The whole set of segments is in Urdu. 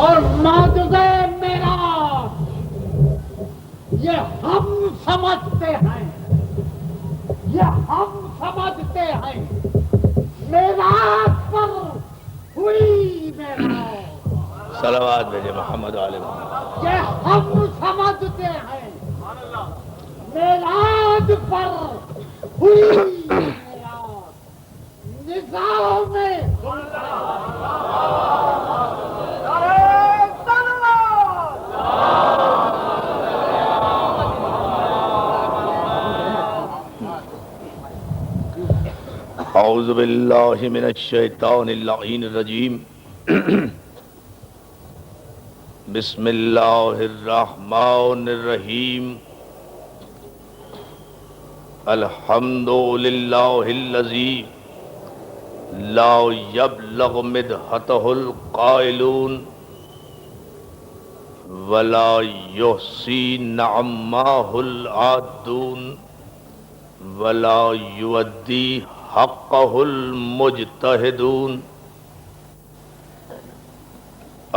اور معجزہ معراج یہ ہم سمجھتے ہیں، یہ ہم سمجھتے ہیں معراج پر ہوئی معراج، صلوات بھیجے محمد علیہ محمد۔ یہ ہم سمجھتے ہیں معراج پر ہوئی معراج، نظام اعوذ باللہ من الشیطان اللعین الرجیم، بسم اللہ الرحمن الرحیم، الحمد للہ الذی لا یبلغ مدحتہ القائلون ولا یحصی نعماہ العادون ولا یؤدی حقہ المجتہدون،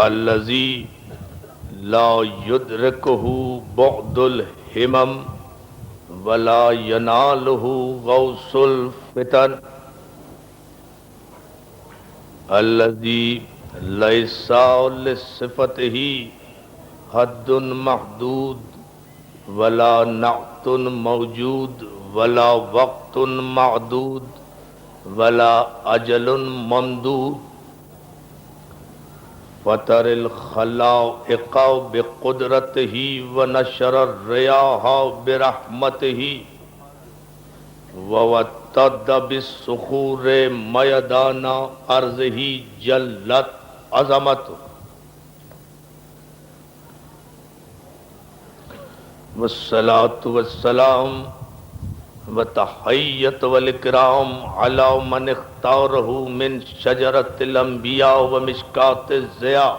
الذی لا یدرکہ بعد الہمم ولا ینالہ غوث الفتن، الذی لیس لصفتہ حد محدود ولا نعت موجود ولا وقت معدود ولا اجل ممدود، فطر الخلائق بقدرته ونشر الرياح برحمته ووتد بالصخور ميدان أرضه جلت عظمته، والصلاة والسلام وتحیت والاکرام علی من اختارہ من شجرۃ الانبیاء ومشکاۃ الضیاء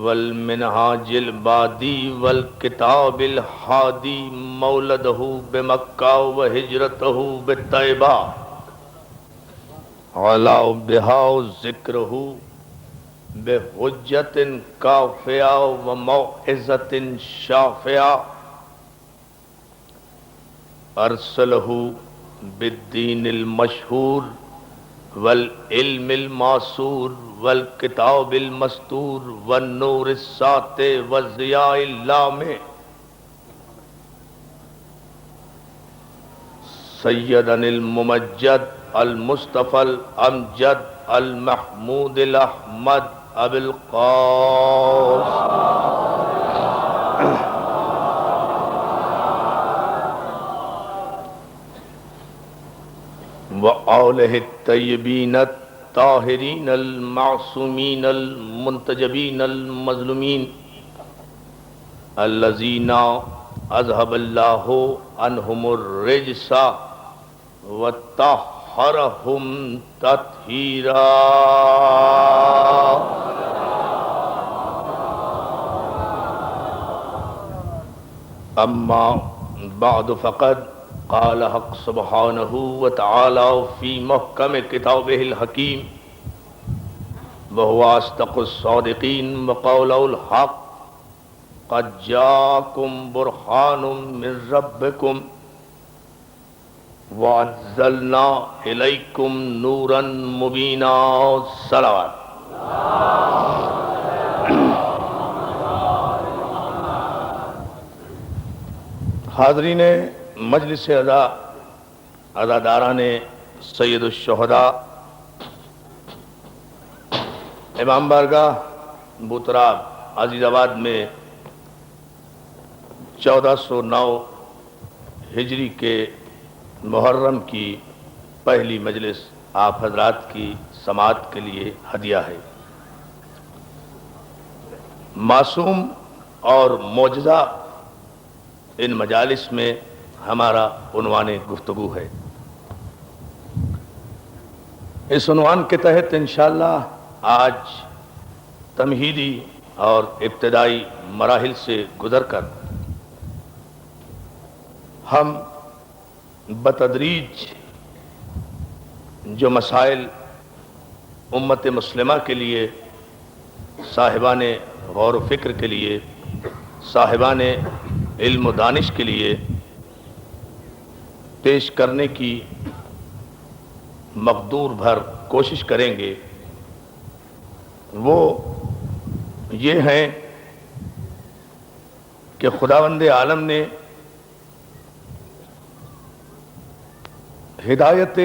والمنہاج البادی والکتاب الحادی، مولدہ بمکہ وہجرتہ بطیبہ، علا بہا ذکرہ بحجۃ کافیہ وموعظۃ شافیہ، ارسلہ بالدین المشہور والعلم الماثور والکتاب المستور والنور الساطع والضیاء اللامع، سیدنا الممجد المصطفى الامجد المحمود الاحمد ابی القاسم وآلہ الطیبین الطاہرین المعصومین المنتجبین المظلومین، الذین اذهب اللہ عنہم الرجس وطہرہم تطہیرا۔ اما بعد فقد قال حق سبحانہ وتعالی فی محکم کتابہ الحکیم، وہو اصدق الصادقین، وقولہ الحق، قد جاءکم برہان من ربکم وانزلنا الیکم نورا مبینا۔ صلوات۔ حاضرین مجلس عزاداران سید الشہداء امام بارگاہ بوتراب عزیز آباد میں 1409 ہجری کے محرم کی پہلی مجلس آپ حضرات کی سماعت کے لیے ہدیہ ہے۔ معصوم اور معجزہ ان مجالس میں ہمارا عنوان گفتگو ہے۔ اس عنوان کے تحت انشاءاللہ آج تمہیدی اور ابتدائی مراحل سے گزر کر ہم بتدریج جو مسائل امت مسلمہ کے لیے صاحبان غور و فکر کے لیے، صاحبان علم و دانش کے لیے پیش کرنے کی مقدور بھر کوشش کریں گے، وہ یہ ہیں کہ خداوند عالم نے ہدایت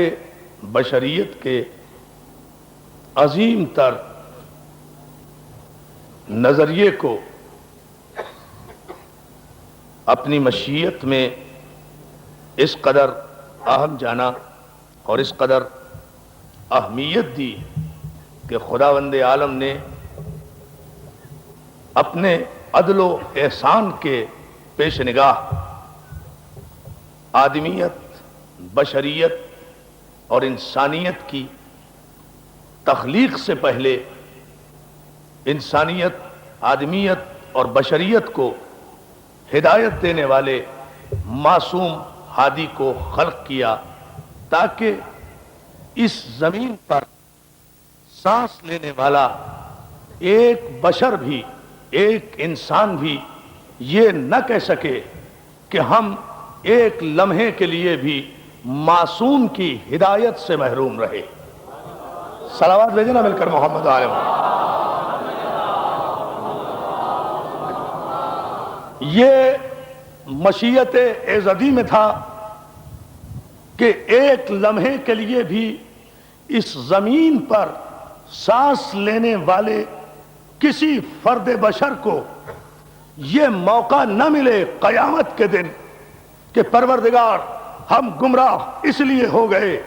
بشریت کے عظیم تر نظریے کو اپنی مشیت میں اس قدر اہم جانا اور اس قدر اہمیت دی کہ خداوند عالم نے اپنے عدل و احسان کے پیش نگاہ آدمیت، بشریت اور انسانیت کی تخلیق سے پہلے انسانیت، آدمیت اور بشریت کو ہدایت دینے والے معصوم ہادی کو خلق کیا تاکہ اس زمین پر سانس لینے والا ایک بشر بھی، ایک انسان بھی یہ نہ کہہ سکے کہ ہم ایک لمحے کے لیے بھی معصوم کی ہدایت سے محروم رہے۔ صلوات بھیجنا مل کر محمد علیہ وسلم۔ یہ مشیت ایزدی میں تھا کہ ایک لمحے کے لیے بھی اس زمین پر سانس لینے والے کسی فرد بشر کو یہ موقع نہ ملے قیامت کے دن کہ پروردگار ہم گمراہ اس لیے ہو گئے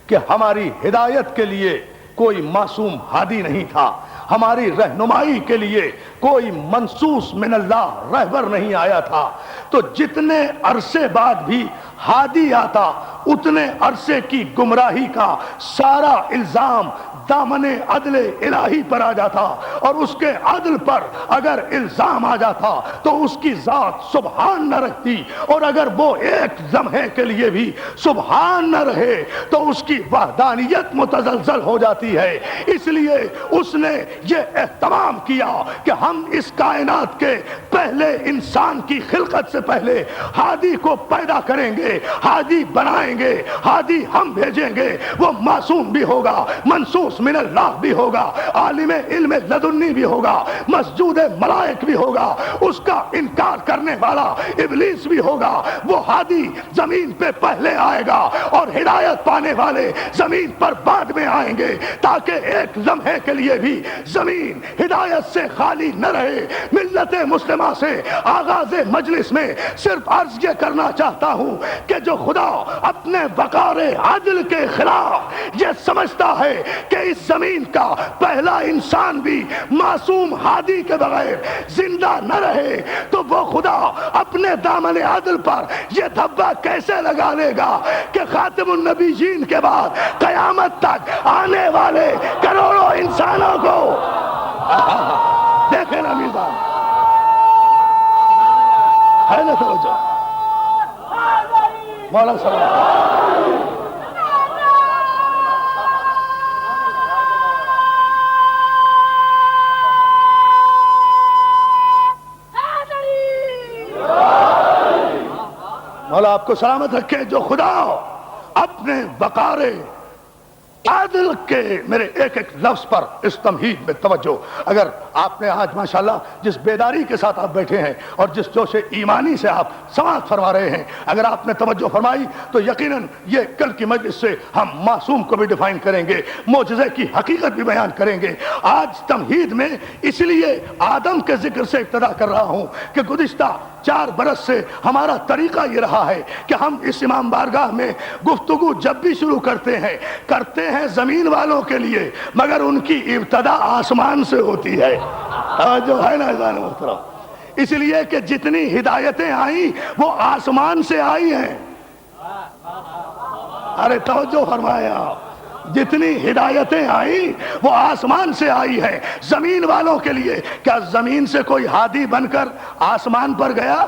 کہ ہماری ہدایت کے لیے کوئی معصوم ہادی نہیں تھا، ہماری رہنمائی کے لیے کوئی منصوص من اللہ رہبر نہیں آیا تھا۔ تو جتنے عرصے بعد بھی ہادی آتا اتنے عرصے کی گمراہی کا سارا الزام دامن عدل الہی پر آ جاتا، اور اس کے عدل پر اگر الزام آ جاتا تو اس کی ذات سبحان نہ رکھتی، اور اگر وہ ایک لمحے کے لیے بھی سبحان نہ رہے تو اس کی وحدانیت متزلزل ہو جاتی ہے۔ اس لیے اس نے یہ اہتمام کیا کہ ہم اس کائنات کے پہلے انسان کی خلقت سے پہلے ہادی کو پیدا کریں گے، ہادی بنائیں گے، ہادی ہم بھیجیں گے، وہ معصوم بھی ہوگا، منصوص من اللہ بھی ہوگا، عالم علم لدنی بھی ہوگا، مسجود ملائک بھی ہوگا، اس کا انکار کرنے والا ابلیس بھی ہوگا۔ وہ ہادی زمین پہ پہلے آئے گا اور ہدایت پانے والے زمین پر بعد میں آئیں گے، تاکہ ایک لمحے کے لیے بھی زمین ہدایت سے خالی نہ رہے۔ ملت مسلمہ سے آغاز مجلس میں صرف عرض یہ کرنا چاہتا ہوں کہ جو خدا اپنے وقار عدل کے خلاف یہ سمجھتا ہے کہ اس زمین کا پہلا انسان بھی معصوم ہادی کے بغیر زندہ نہ رہے، تو وہ خدا اپنے دامن عدل پر یہ دھبا کیسے لگا لے گا کہ خاتم النبیین کے بعد قیامت تک آنے والے کروڑوں انسانوں کو دیکھیں نا میزان ہے نا توجہ مولا صاحب۔ مولا آپ کو سلامت رکھے۔ جو خدا اپنے وقار عادل کے میرے ایک ایک لفظ پر اس تمہید میں توجہ، اگر آپ نے آج ماشاءاللہ جس بیداری کے ساتھ آپ بیٹھے ہیں اور جس جوش ایمانی سے آپ سماعت فرما رہے ہیں، اگر آپ نے توجہ فرمائی تو یقیناً یہ کل کی مجلس سے ہم معصوم کو بھی ڈیفائن کریں گے، معجزے کی حقیقت بھی بیان کریں گے۔ آج تمہید میں اس لیے آدم کے ذکر سے ابتدا کر رہا ہوں کہ گزشتہ 4 برس سے ہمارا طریقہ یہ رہا ہے کہ ہم اس امام بارگاہ میں گفتگو جب بھی شروع کرتے ہیں زمین والوں کے لیے، مگر ان کی ابتدا آسمان سے ہوتی ہے، جو ہے نا عزیزان محترم، اس لیے کہ جتنی ہدایتیں آئیں وہ آسمان سے آئی ہیں۔ ارے توجہ فرمایا، جتنی ہدایتیں آئیں وہ آسمان سے آئی ہے زمین والوں کے لیے۔ کیا زمین سے کوئی ہادی بن کر آسمان پر گیا؟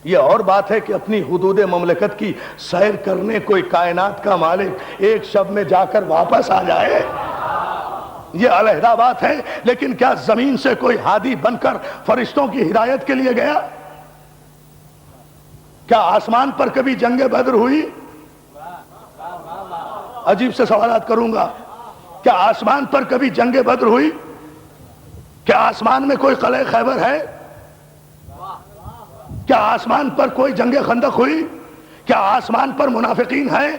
یہ اور بات ہے کہ اپنی حدود مملکت کی سیر کرنے کوئی کائنات کا مالک ایک شب میں جا کر واپس آ جائے، یہ علیحدہ بات ہے، لیکن کیا زمین سے کوئی ہادی بن کر فرشتوں کی ہدایت کے لیے گیا؟ کیا آسمان پر کبھی جنگ بدر ہوئی؟ عجیب سے سوالات کروں گا، کیا آسمان پر کبھی جنگ بدر ہوئی؟ کیا آسمان میں کوئی قلعہ خیبر ہے؟ کیا آسمان پر کوئی جنگ خندق ہوئی؟ کیا آسمان پر منافقین ہیں؟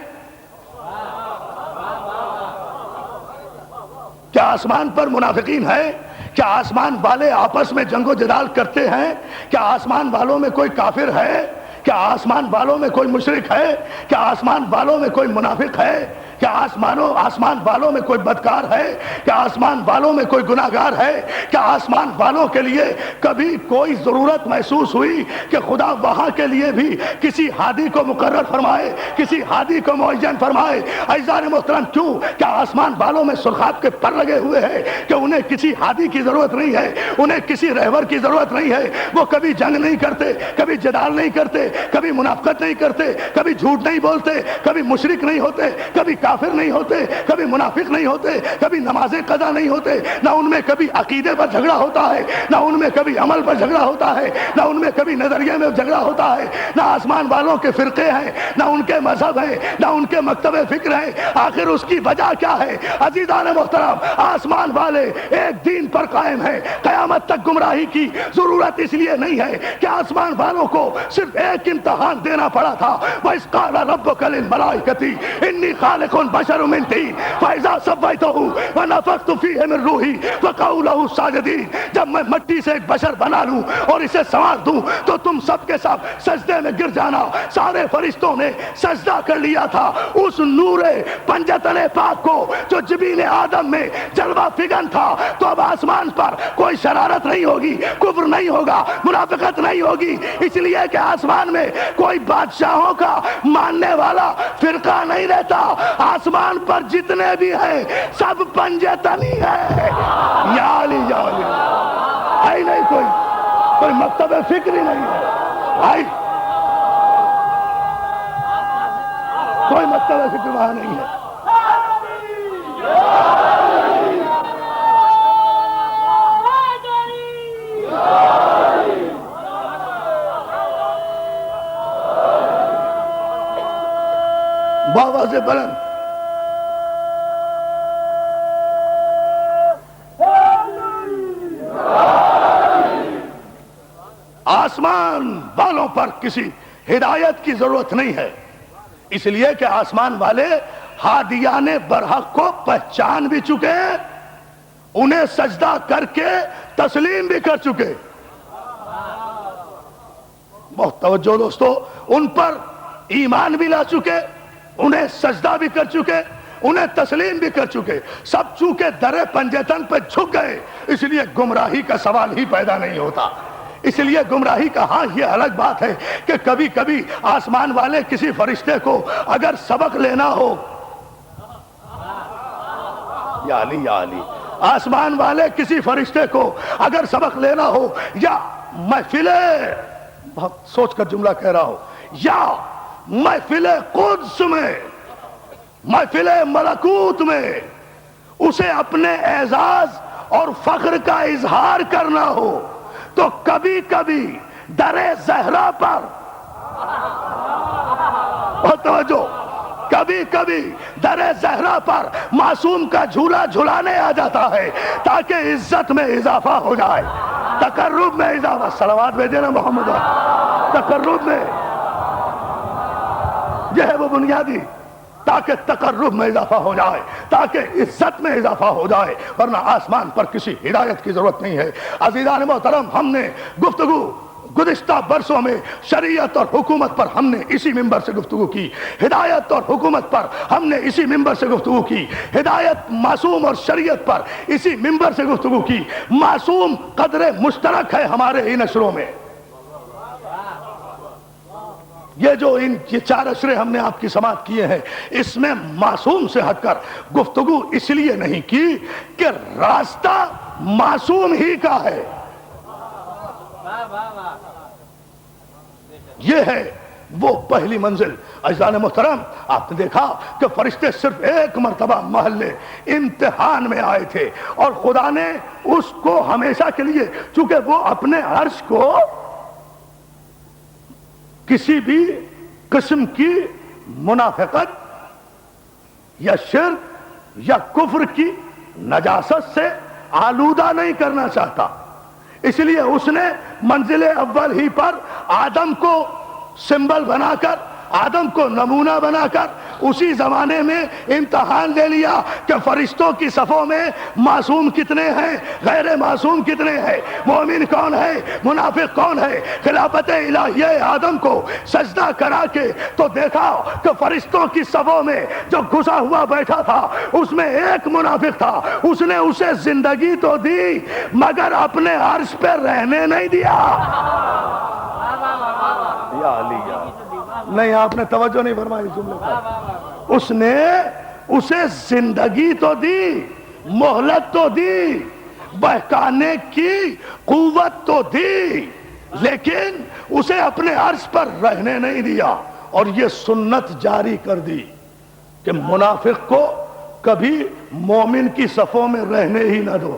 کیا آسمان پر منافقین ہیں؟ کیا آسمان والے آپس میں جنگ و جدال کرتے ہیں؟ کیا آسمان والوں میں کوئی کافر ہے؟ کیا آسمان والوں میں کوئی مشرک ہے؟ کیا آسمان والوں میں کوئی منافق ہے؟ کیا آسمان والوں میں کوئی بدکار ہے؟ کیا آسمان والوں میں کوئی گناہگار ہے؟ کیا آسمان والوں کے لیے کبھی کوئی ضرورت محسوس ہوئی کہ خدا وہاں کے لیے بھی کسی ہادی کو مقرر فرمائے، کسی ہادی کو معین فرمائے؟ عزیزان محترم، کیوں؟ کیا آسمان والوں میں سرخاب کے پر لگے ہوئے ہیں کہ انہیں کسی ہادی کی ضرورت نہیں ہے، انہیں کسی رہبر کی ضرورت نہیں ہے؟ وہ کبھی جنگ نہیں کرتے، کبھی جدال نہیں کرتے، کبھی منافقت نہیں کرتے، کبھی جھوٹ نہیں بولتے، کبھی مشرک نہیں ہوتے، کبھی کافر نہیں ہوتے، کبھی منافق نہیں ہوتے، کبھی نمازیں قضا نہیں ہوتے، نہ ان میں کبھی عقیدے پر جھگڑا ہوتا ہے، نہ ان میں کبھی عمل پر جھگڑا ہوتا ہے، نہ ان میں کبھی نظریے میں جھگڑا ہوتا ہے، نہ آسمان والوں کے فرقے ہیں، نہ ان کے مذہب ہیں، نہ ان کے مکتب فکر ہیں۔ آخر اس کی وجہ کیا ہے؟ عزیزان محترم، آسمان والے ایک دین پر قائم ہیں، قیامت تک گمراہی کی ضرورت اس لیے نہیں ہے کہ آسمان والوں کو صرف ایک امتحان دینا پڑا تھا۔ وَإِذْ قَالَ رَبُّكَ لِلْمَلَائِكَةِ إِنِّي خَالِقٌ بَشَرٌ مِّن طِينٍ فَإِذَا سَوَّيْتُهُ وَنَفَخْتُ فِيهِ مِن رُّوحِي فَقَعُوا لَهُ سَاجِدِينَ، جب میں مٹی سے ایک بشر بنا لوں اور اسے سنوار دوں تو تم سب کے سب سجدے میں گر جانا۔ سارے فرشتوں نے سجدہ کر لیا تھا اس نور پنجتن پاک کو جو جبین آدم میں جلوہ فگن تھا۔ تو اب آسمان پر کوئی شرارت نہیں ہوگی، کفر نہیں ہوگا، منافقت نہیں ہوگی، اس لیے کہ آسمان میں کوئی بادشاہوں کا ماننے والا فرقہ نہیں رہتا۔ آسمان پر جتنے بھی ہیں سب پنجتنی ہے۔ یا علی یا علی، ہے نہیں کوئی مکتب فکری نہیں ہے، کوئی مکتب فکر وہاں نہیں ہے۔ بآواز بلند آسمان والوں پر کسی ہدایت کی ضرورت نہیں ہے، اس لیے کہ آسمان والے ہادیان برحق کو پہچان بھی چکے، انہیں سجدہ کر کے تسلیم بھی کر چکے۔ بہت توجہ دوستو، ان پر ایمان بھی لا چکے، انہیں سجدہ بھی کر چکے، انہیں تسلیم بھی کر چکے۔ سب چونکہ در پنجتن پہ جھک گئے، اس لیے گمراہی کا سوال ہی پیدا نہیں ہوتا۔ اس لیے گمراہی کا، ہاں یہ الگ بات ہے کہ کبھی کبھی آسمان والے کسی فرشتے کو اگر سبق لینا ہو، یا علی یا علی، آسمان والے کسی فرشتے کو اگر سبق لینا ہو، یا محفل، بہت سوچ کر جملہ کہہ رہا ہوں، یا محفل قدس میں، محفل ملکوت میں اسے اپنے اعزاز اور فخر کا اظہار کرنا ہو، تو کبھی کبھی در زہرا پر، بہت توجہ، کبھی کبھی در زہرا پر معصوم کا جھولا جھلانے آ جاتا ہے تاکہ عزت میں اضافہ ہو جائے، تقرب میں اضافہ۔ صلوات بھیجے نا محمد، تقرب میں، یہ ہے وہ بنیادی، تاکہ تقرب میں اضافہ ہو جائے، تاکہ عزت میں اضافہ ہو جائے، ورنہ آسمان پر کسی ہدایت کی ضرورت نہیں ہے۔ عزیزان محترم، ہم نے گفتگو گزشتہ برسوں میں شریعت اور حکومت پر ہم نے اسی ممبر سے گفتگو کی، ہدایت اور حکومت پر ہم نے اسی ممبر سے گفتگو کی، ہدایت معصوم اور شریعت پر اسی ممبر سے گفتگو کی۔ معصوم قدر مشترک ہے ہمارے ان اشروں میں۔ یہ جو یہ 4 اشرے ہم نے آپ کی سماعت کیے ہیں، اس میں معصوم سے ہٹ کر گفتگو اس لیے نہیں کی کہ راستہ معصوم ہی کا ہے۔ یہ ہے وہ پہلی منزل. عزیزان محترم، آپ نے دیکھا کہ فرشتے صرف ایک مرتبہ محلے امتحان میں آئے تھے اور خدا نے اس کو ہمیشہ کے لیے، چونکہ وہ اپنے عرش کو کسی بھی قسم کی منافقت یا شرک یا کفر کی نجاست سے آلودہ نہیں کرنا چاہتا. اس لیے اس نے منزل اول ہی پر آدم کو سمبل بنا کر، آدم کو نمونہ بنا کر اسی زمانے میں امتحان لے لیا کہ فرشتوں کی صفوں میں معصوم کتنے ہیں، غیر معصوم کتنے ہیں، مومن کون ہے، منافق کون ہے. خلافت الہیہ آدم کو سجدہ کرا کے تو دیکھا کہ فرشتوں کی صفوں میں جو گھسا ہوا بیٹھا تھا اس میں ایک منافق تھا. اس نے اسے زندگی تو دی مگر اپنے عرش پہ رہنے نہیں دیا. یا علی یا نہیں، آپ نے توجہ نہیں فرمائی جملے پر. اس نے اسے زندگی تو دی، مہلت تو دی، بہکانے کی قوت تو دی، لیکن اسے اپنے عرش پر رہنے نہیں دیا. اور یہ سنت جاری کر دی کہ منافق کو کبھی مومن کی صفوں میں رہنے ہی نہ دو.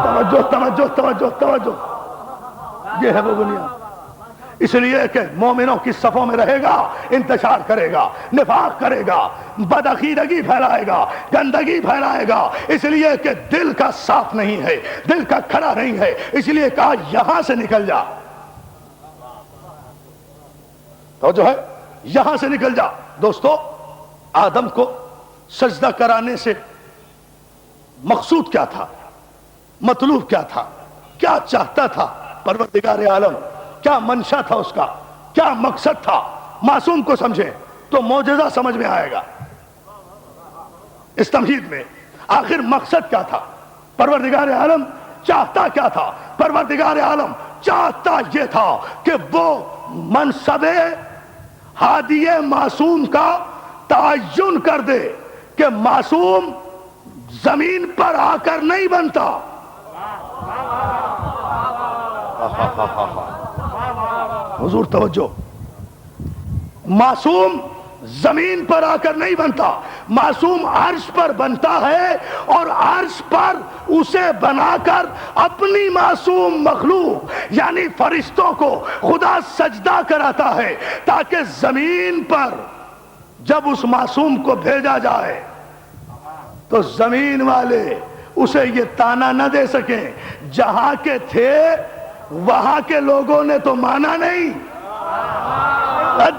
توجہ توجہ توجہ توجہ، یہ ہے وہ بنیاد. اس لیے کہ مومنوں کی صفوں میں رہے گا، انتشار کرے گا، نفاق کرے گا، بدعقیدگی پھیلائے گا، گندگی پھیلائے گا. اس لیے کہ دل کا صاف نہیں ہے، دل کا کھڑا نہیں ہے. اس لیے کہا یہاں سے نکل جا. تو جو ہے یہاں سے نکل جا. دوستو، آدم کو سجدہ کرانے سے مقصود کیا تھا، مطلوب کیا تھا، کیا چاہتا تھا پروردگار عالم، کیا منشا تھا اس کا، کیا مقصد تھا؟ معصوم کو سمجھیں تو معجزہ سمجھ میں آئے گا. اس تمہید میں آخر مقصد کیا تھا؟ پروردگار عالم چاہتا کیا تھا؟ پروردگار عالم چاہتا یہ تھا کہ وہ منصب ہادی معصوم کا تعین کر دے کہ معصوم زمین پر آ کر نہیں بنتا. حضور توجہ، معصوم زمین پر آ کر نہیں بنتا، معصوم عرش پر بنتا ہے. اور عرش پر اسے بنا کر اپنی معصوم مخلوق یعنی فرشتوں کو خدا سجدہ کراتا ہے تاکہ زمین پر جب اس معصوم کو بھیجا جائے تو زمین والے اسے یہ تانا نہ دے سکیں جہاں کے تھے وہاں کے لوگوں نے تو مانا نہیں.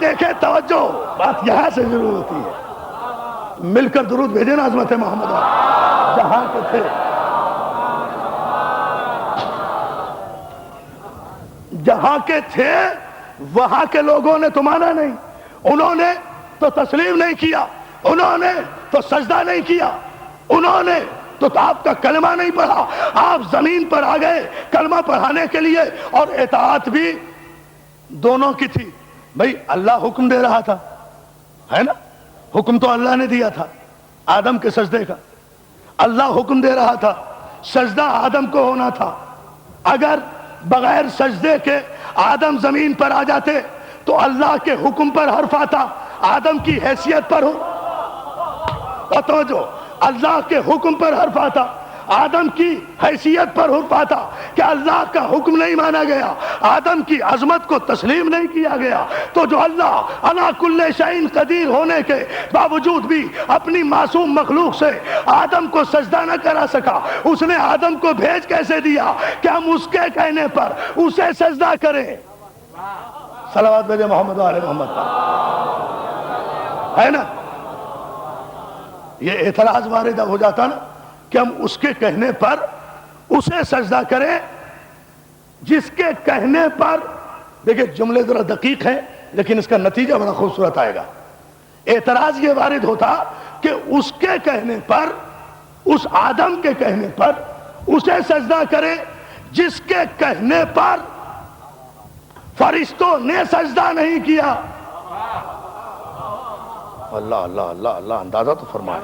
دیکھیں توجہ، بات یہاں سے ضرور ہوتی ہے. مل کر درود بھیجیں نا عظمت محمد. جہاں کے تھے، جہاں کے تھے وہاں کے لوگوں نے تو مانا نہیں. انہوں نے تو تسلیم نہیں کیا، انہوں نے تو سجدہ نہیں کیا، انہوں نے تو آپ کا کلمہ نہیں پڑھا. آپ زمین پر آ گئے کلمہ پڑھانے کے لیے، اور اطاعت بھی دونوں کی تھی. بھئی اللہ حکم دے رہا تھا، ہے نا، حکم تو اللہ نے دیا تھا آدم کے سجدے کا. اللہ حکم دے رہا تھا، سجدہ آدم کو ہونا تھا. اگر بغیر سجدے کے آدم زمین پر آ جاتے تو اللہ کے حکم پر حرف آتا، آدم کی حیثیت پر ہو. توجہ، اللہ کے حکم پر حرف آتا، آدم کی حیثیت پر حرف آتا کہ اللہ کا حکم نہیں مانا گیا، آدم کی عظمت کو تسلیم نہیں کیا گیا. تو جو اللہ علی کل شیء قدیر ہونے کے باوجود بھی اپنی معصوم مخلوق سے آدم کو سجدہ نہ کرا سکا، اس نے آدم کو بھیج کیسے دیا کہ ہم اس کے کہنے پر اسے سجدہ کریں. صلوات بھیجے محمد و آل محمد پر، ہے نا. یہ اعتراض وارد ہو جاتا نا کہ ہم اس کے کہنے پر اسے سجدہ کریں جس کے کہنے پر. دیکھیں جملے ذرا دقیق ہیں لیکن اس کا نتیجہ بڑا خوبصورت آئے گا. اعتراض یہ وارد ہوتا کہ اس کے کہنے پر، اس آدم کے کہنے پر اسے سجدہ کرے جس کے کہنے پر فرشتوں نے سجدہ نہیں کیا. اللہ اللہ اللہ اللہ، اندازہ تو فرمائیں،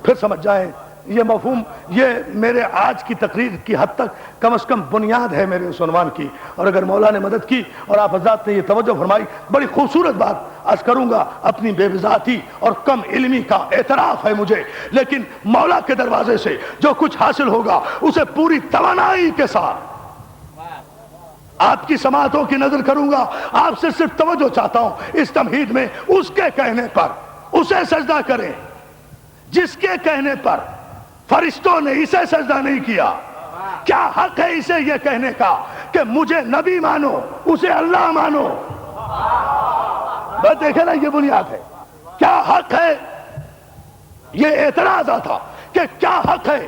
پھر سمجھ جائیں یہ مفہوم، یہ میرے آج کی تقریر کی حد تک کم از کم بنیاد ہے میرے اس عنوان کی، اور اگر مولا نے مدد کی اور آپ حضرات نے یہ توجہ فرمائی، بڑی خوبصورت بات عرض کروں گا، اپنی بے وضاحتی اور کم علمی کا اعتراف ہے مجھے، لیکن مولا کے دروازے سے جو کچھ حاصل ہوگا اسے پوری توانائی کے ساتھ آپ کی سماعتوں کی نظر کروں گا۔ آپ سے صرف توجہ چاہتا ہوں اس تمہید میں، اس کے کہنے پر اسے سجدہ کریں جس کے کہنے پر فرشتوں نے اسے سجدہ نہیں کیا۔ کیا حق ہے اسے یہ کہنے کا کہ مجھے نبی مانو، اسے اللہ مانو؟ بس دیکھیں نا، یہ بنیاد ہے۔ کیا حق ہے، یہ اعتراض تھا کہ کیا حق ہے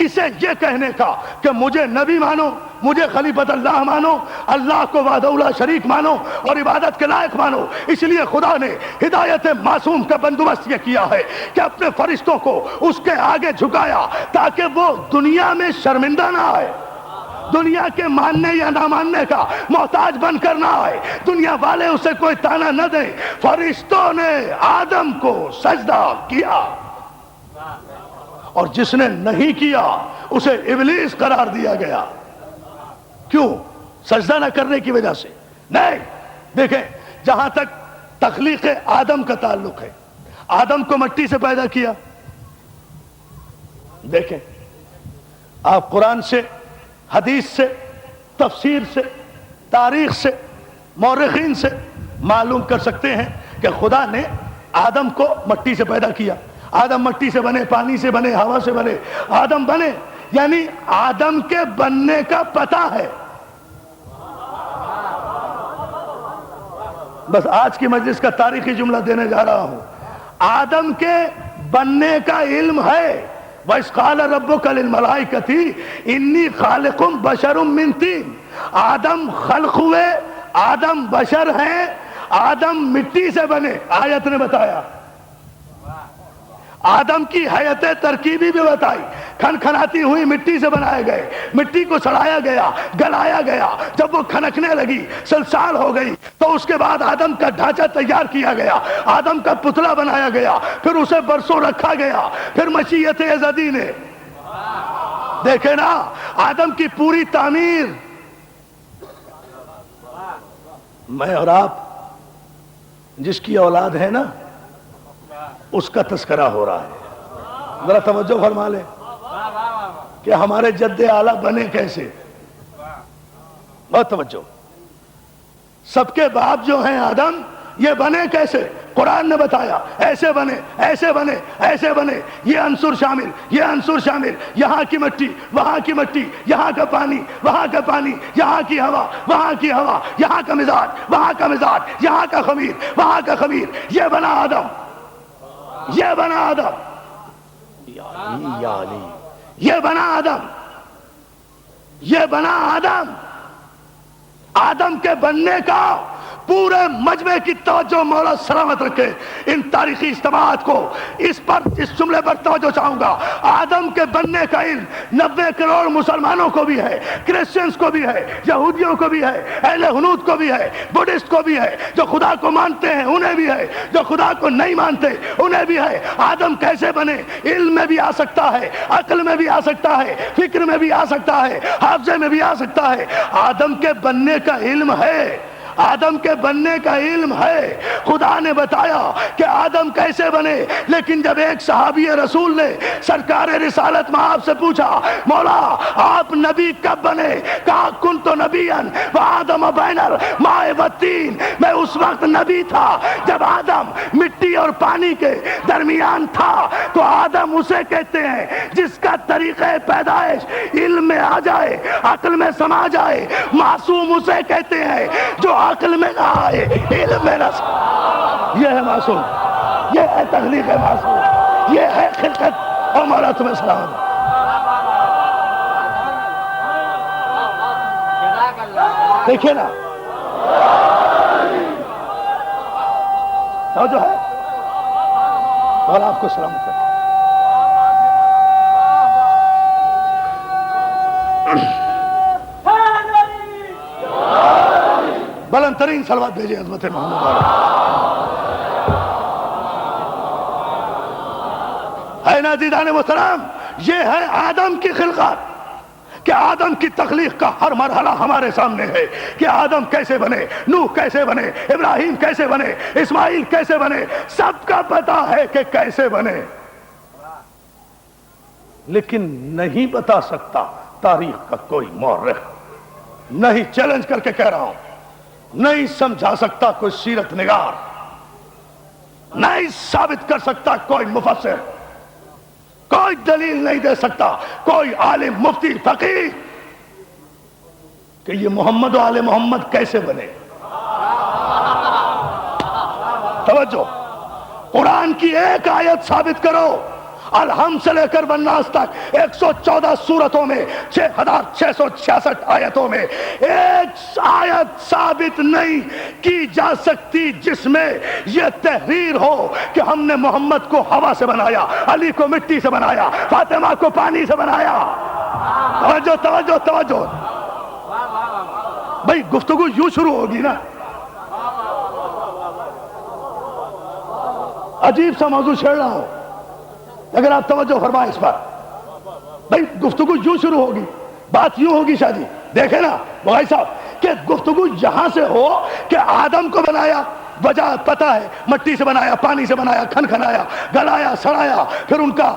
اسے یہ کہنے کا کہ مجھے نبی مانو، مجھے خلیفۃ اللہ مانو، اللہ کو وحدہ لا شریک مانو اور عبادت کے لائق مانو۔ اس لیے خدا نے ہدایت معصوم کا بندوبست یہ کیا ہے کہ اپنے فرشتوں کو اس کے آگے جھکایا تاکہ وہ دنیا میں شرمندہ نہ آئے، دنیا کے ماننے یا نہ ماننے کا محتاج بن کر نہ آئے، دنیا والے اسے کوئی تانا نہ دیں۔ فرشتوں نے آدم کو سجدہ کیا، اور جس نے نہیں کیا اسے ابلیس قرار دیا گیا۔ کیوں؟ سجدہ نہ کرنے کی وجہ سے نہیں۔ دیکھیں، جہاں تک تخلیق آدم کا تعلق ہے، آدم کو مٹی سے پیدا کیا۔ دیکھیں، آپ قرآن سے، حدیث سے، تفسیر سے، تاریخ سے، مورخین سے معلوم کر سکتے ہیں کہ خدا نے آدم کو مٹی سے پیدا کیا۔ آدم مٹی سے بنے، پانی سے بنے، ہوا سے بنے، آدم بنے، یعنی آدم کے بننے کا پتہ ہے۔ بس آج کی مجلس کا تاریخی جملہ دینے جا رہا ہوں، آدم کے بننے کا علم ہے۔ وَإِذْ قَالَ رَبُّكَ لِلْمَلَائِكَةِ إِنِّي خَالِقٌ بَشَرٌ مِّن طِينٍ۔ آدم خلق ہوئے، آدم بشر ہیں، آدم مٹی سے بنے۔ آیت نے بتایا، آدم کی حیت ترکیبی بھی بتائی، کھنکھناتی ہوئی مٹی سے بنائے گئے، مٹی کو سڑایا گیا، گلایا گیا، جب وہ کھنکنے لگی، سلسال ہو گئی، تو اس کے بعد آدم کا ڈھانچہ تیار کیا گیا، آدم کا پتلا بنایا گیا، پھر اسے برسوں رکھا گیا، پھر مشیت ازدی نے، دیکھیں نا، آدم کی پوری تعمیر۔ میں اور آپ جس کی اولاد ہے نا، اس کا تذکرہ ہو رہا ہے۔ ذرا توجہ فرما لیں کہ ہمارے جد اعلیٰ بنے کیسے، بہت توجہ۔ سب کے باپ جو ہیں آدم، یہ بنے کیسے؟ قرآن نے بتایا، ایسے بنے، ایسے بنے، ایسے بنے، یہ عنصر شامل، یہ عنصر شامل، یہاں کی مٹی، وہاں کی مٹی، یہاں کا پانی، وہاں کا پانی، یہاں کی ہوا، وہاں کی ہوا، یہاں کا مزاج، وہاں کا مزاج، یہاں کا خمیر، وہاں کا خمیر، یہ بنا آدم، یہ بنا آدم، یہ بنا آدم، یہ بنا آدم۔ آدم کے بننے کا پورے مجمع کی توجہ مولا سلامت رکھے۔ ان تاریخی اجتماعات کو اس جملے پر توجہ چاہوں گا، آدم کے بننے کا علم 90 کروڑ مسلمانوں کو بھی ہے، کرسچنز کو بھی ہے، یہودیوں کو بھی ہے، اہل ہنود کو بھی ہے، بدھسٹ کو بھی ہے، جو خدا کو مانتے ہیں انہیں بھی ہے، جو خدا کو نہیں مانتے انہیں بھی ہے۔ آدم کیسے بنے؟ علم میں بھی آ سکتا ہے، عقل میں بھی آ سکتا ہے، فکر میں بھی آ سکتا ہے، حافظے میں بھی آ سکتا ہے۔ آدم کے بننے کا علم ہے، آدم کے بننے کا علم ہے۔ خدا نے بتایا کہ آدم کیسے بنے، لیکن جب ایک صحابی رسول نے سرکار رسالت مآب سے پوچھا، مولا آپ نبی کب بنے؟ کہا کنت نبیا وآدم بین الماء والطین، میں اس وقت نبی تھا جب آدم مٹی اور پانی کے درمیان تھا۔ تو آدم اسے کہتے ہیں جس کا طریقہ پیدائش علم میں آ جائے، عقل میں سما جائے۔ معصوم اسے کہتے ہیں جو عقل میں نہ آئے، علم میں نہ سما۔ یہ ہے معصوم، یہ ہے تخلیق معصوم، یہ ہے خلقت۔ اور مولا تمہیں سلام۔ دیکھیں نا، جو ہے مولا آپ کو سلامت کرے۔ بلند ترین صلوات بھیجے عظمت محمد علیہ۔ اے نازیدان محترم، یہ ہے آدم کی خلقت، کہ آدم کی تخلیق کا ہر مرحلہ ہمارے سامنے ہے کہ آدم کیسے بنے، نوح کیسے بنے، ابراہیم کیسے بنے، اسماعیل کیسے بنے، سب کا پتا ہے کہ کیسے بنے، لیکن نہیں بتا سکتا تاریخ کا کوئی مورخ، نہیں، چیلنج کر کے کہہ رہا ہوں، نہیں سمجھا سکتا کوئی سیرت نگار، نہیں ثابت کر سکتا کوئی مفسر، کوئی دلیل نہیں دے سکتا کوئی عالم، مفتی، فقیہ کہ یہ محمد و آل محمد کیسے بنے۔ توجہ، قرآن کی ایک آیت ثابت کرو، الحمد سے لے کر والناس تک 114 سورتوں میں 6666 آیتوں میں ایک آیت ثابت نہیں کی جا سکتی جس میں یہ تحریر ہو کہ ہم نے محمد کو ہوا سے بنایا، علی کو مٹی سے بنایا، فاطمہ کو پانی سے بنایا۔ توجہ توجہ توجہ، بھئی گفتگو یوں شروع ہوگی نا، عجیب سا موضوع چھیڑ رہا ہوں، اگر آپ توجہ فرمائیں اس پر، بھئی گفتگو یوں شروع ہوگی، بات یوں ہوگی شادی، دیکھیں نا بھائی صاحب کہ گفتگو یہاں سے ہو کہ آدم کو بنایا، وجہ پتہ ہے، مٹی سے بنایا، پانی سے بنایا، کھن کھنایا، گلایا، سڑایا، پھر ان کا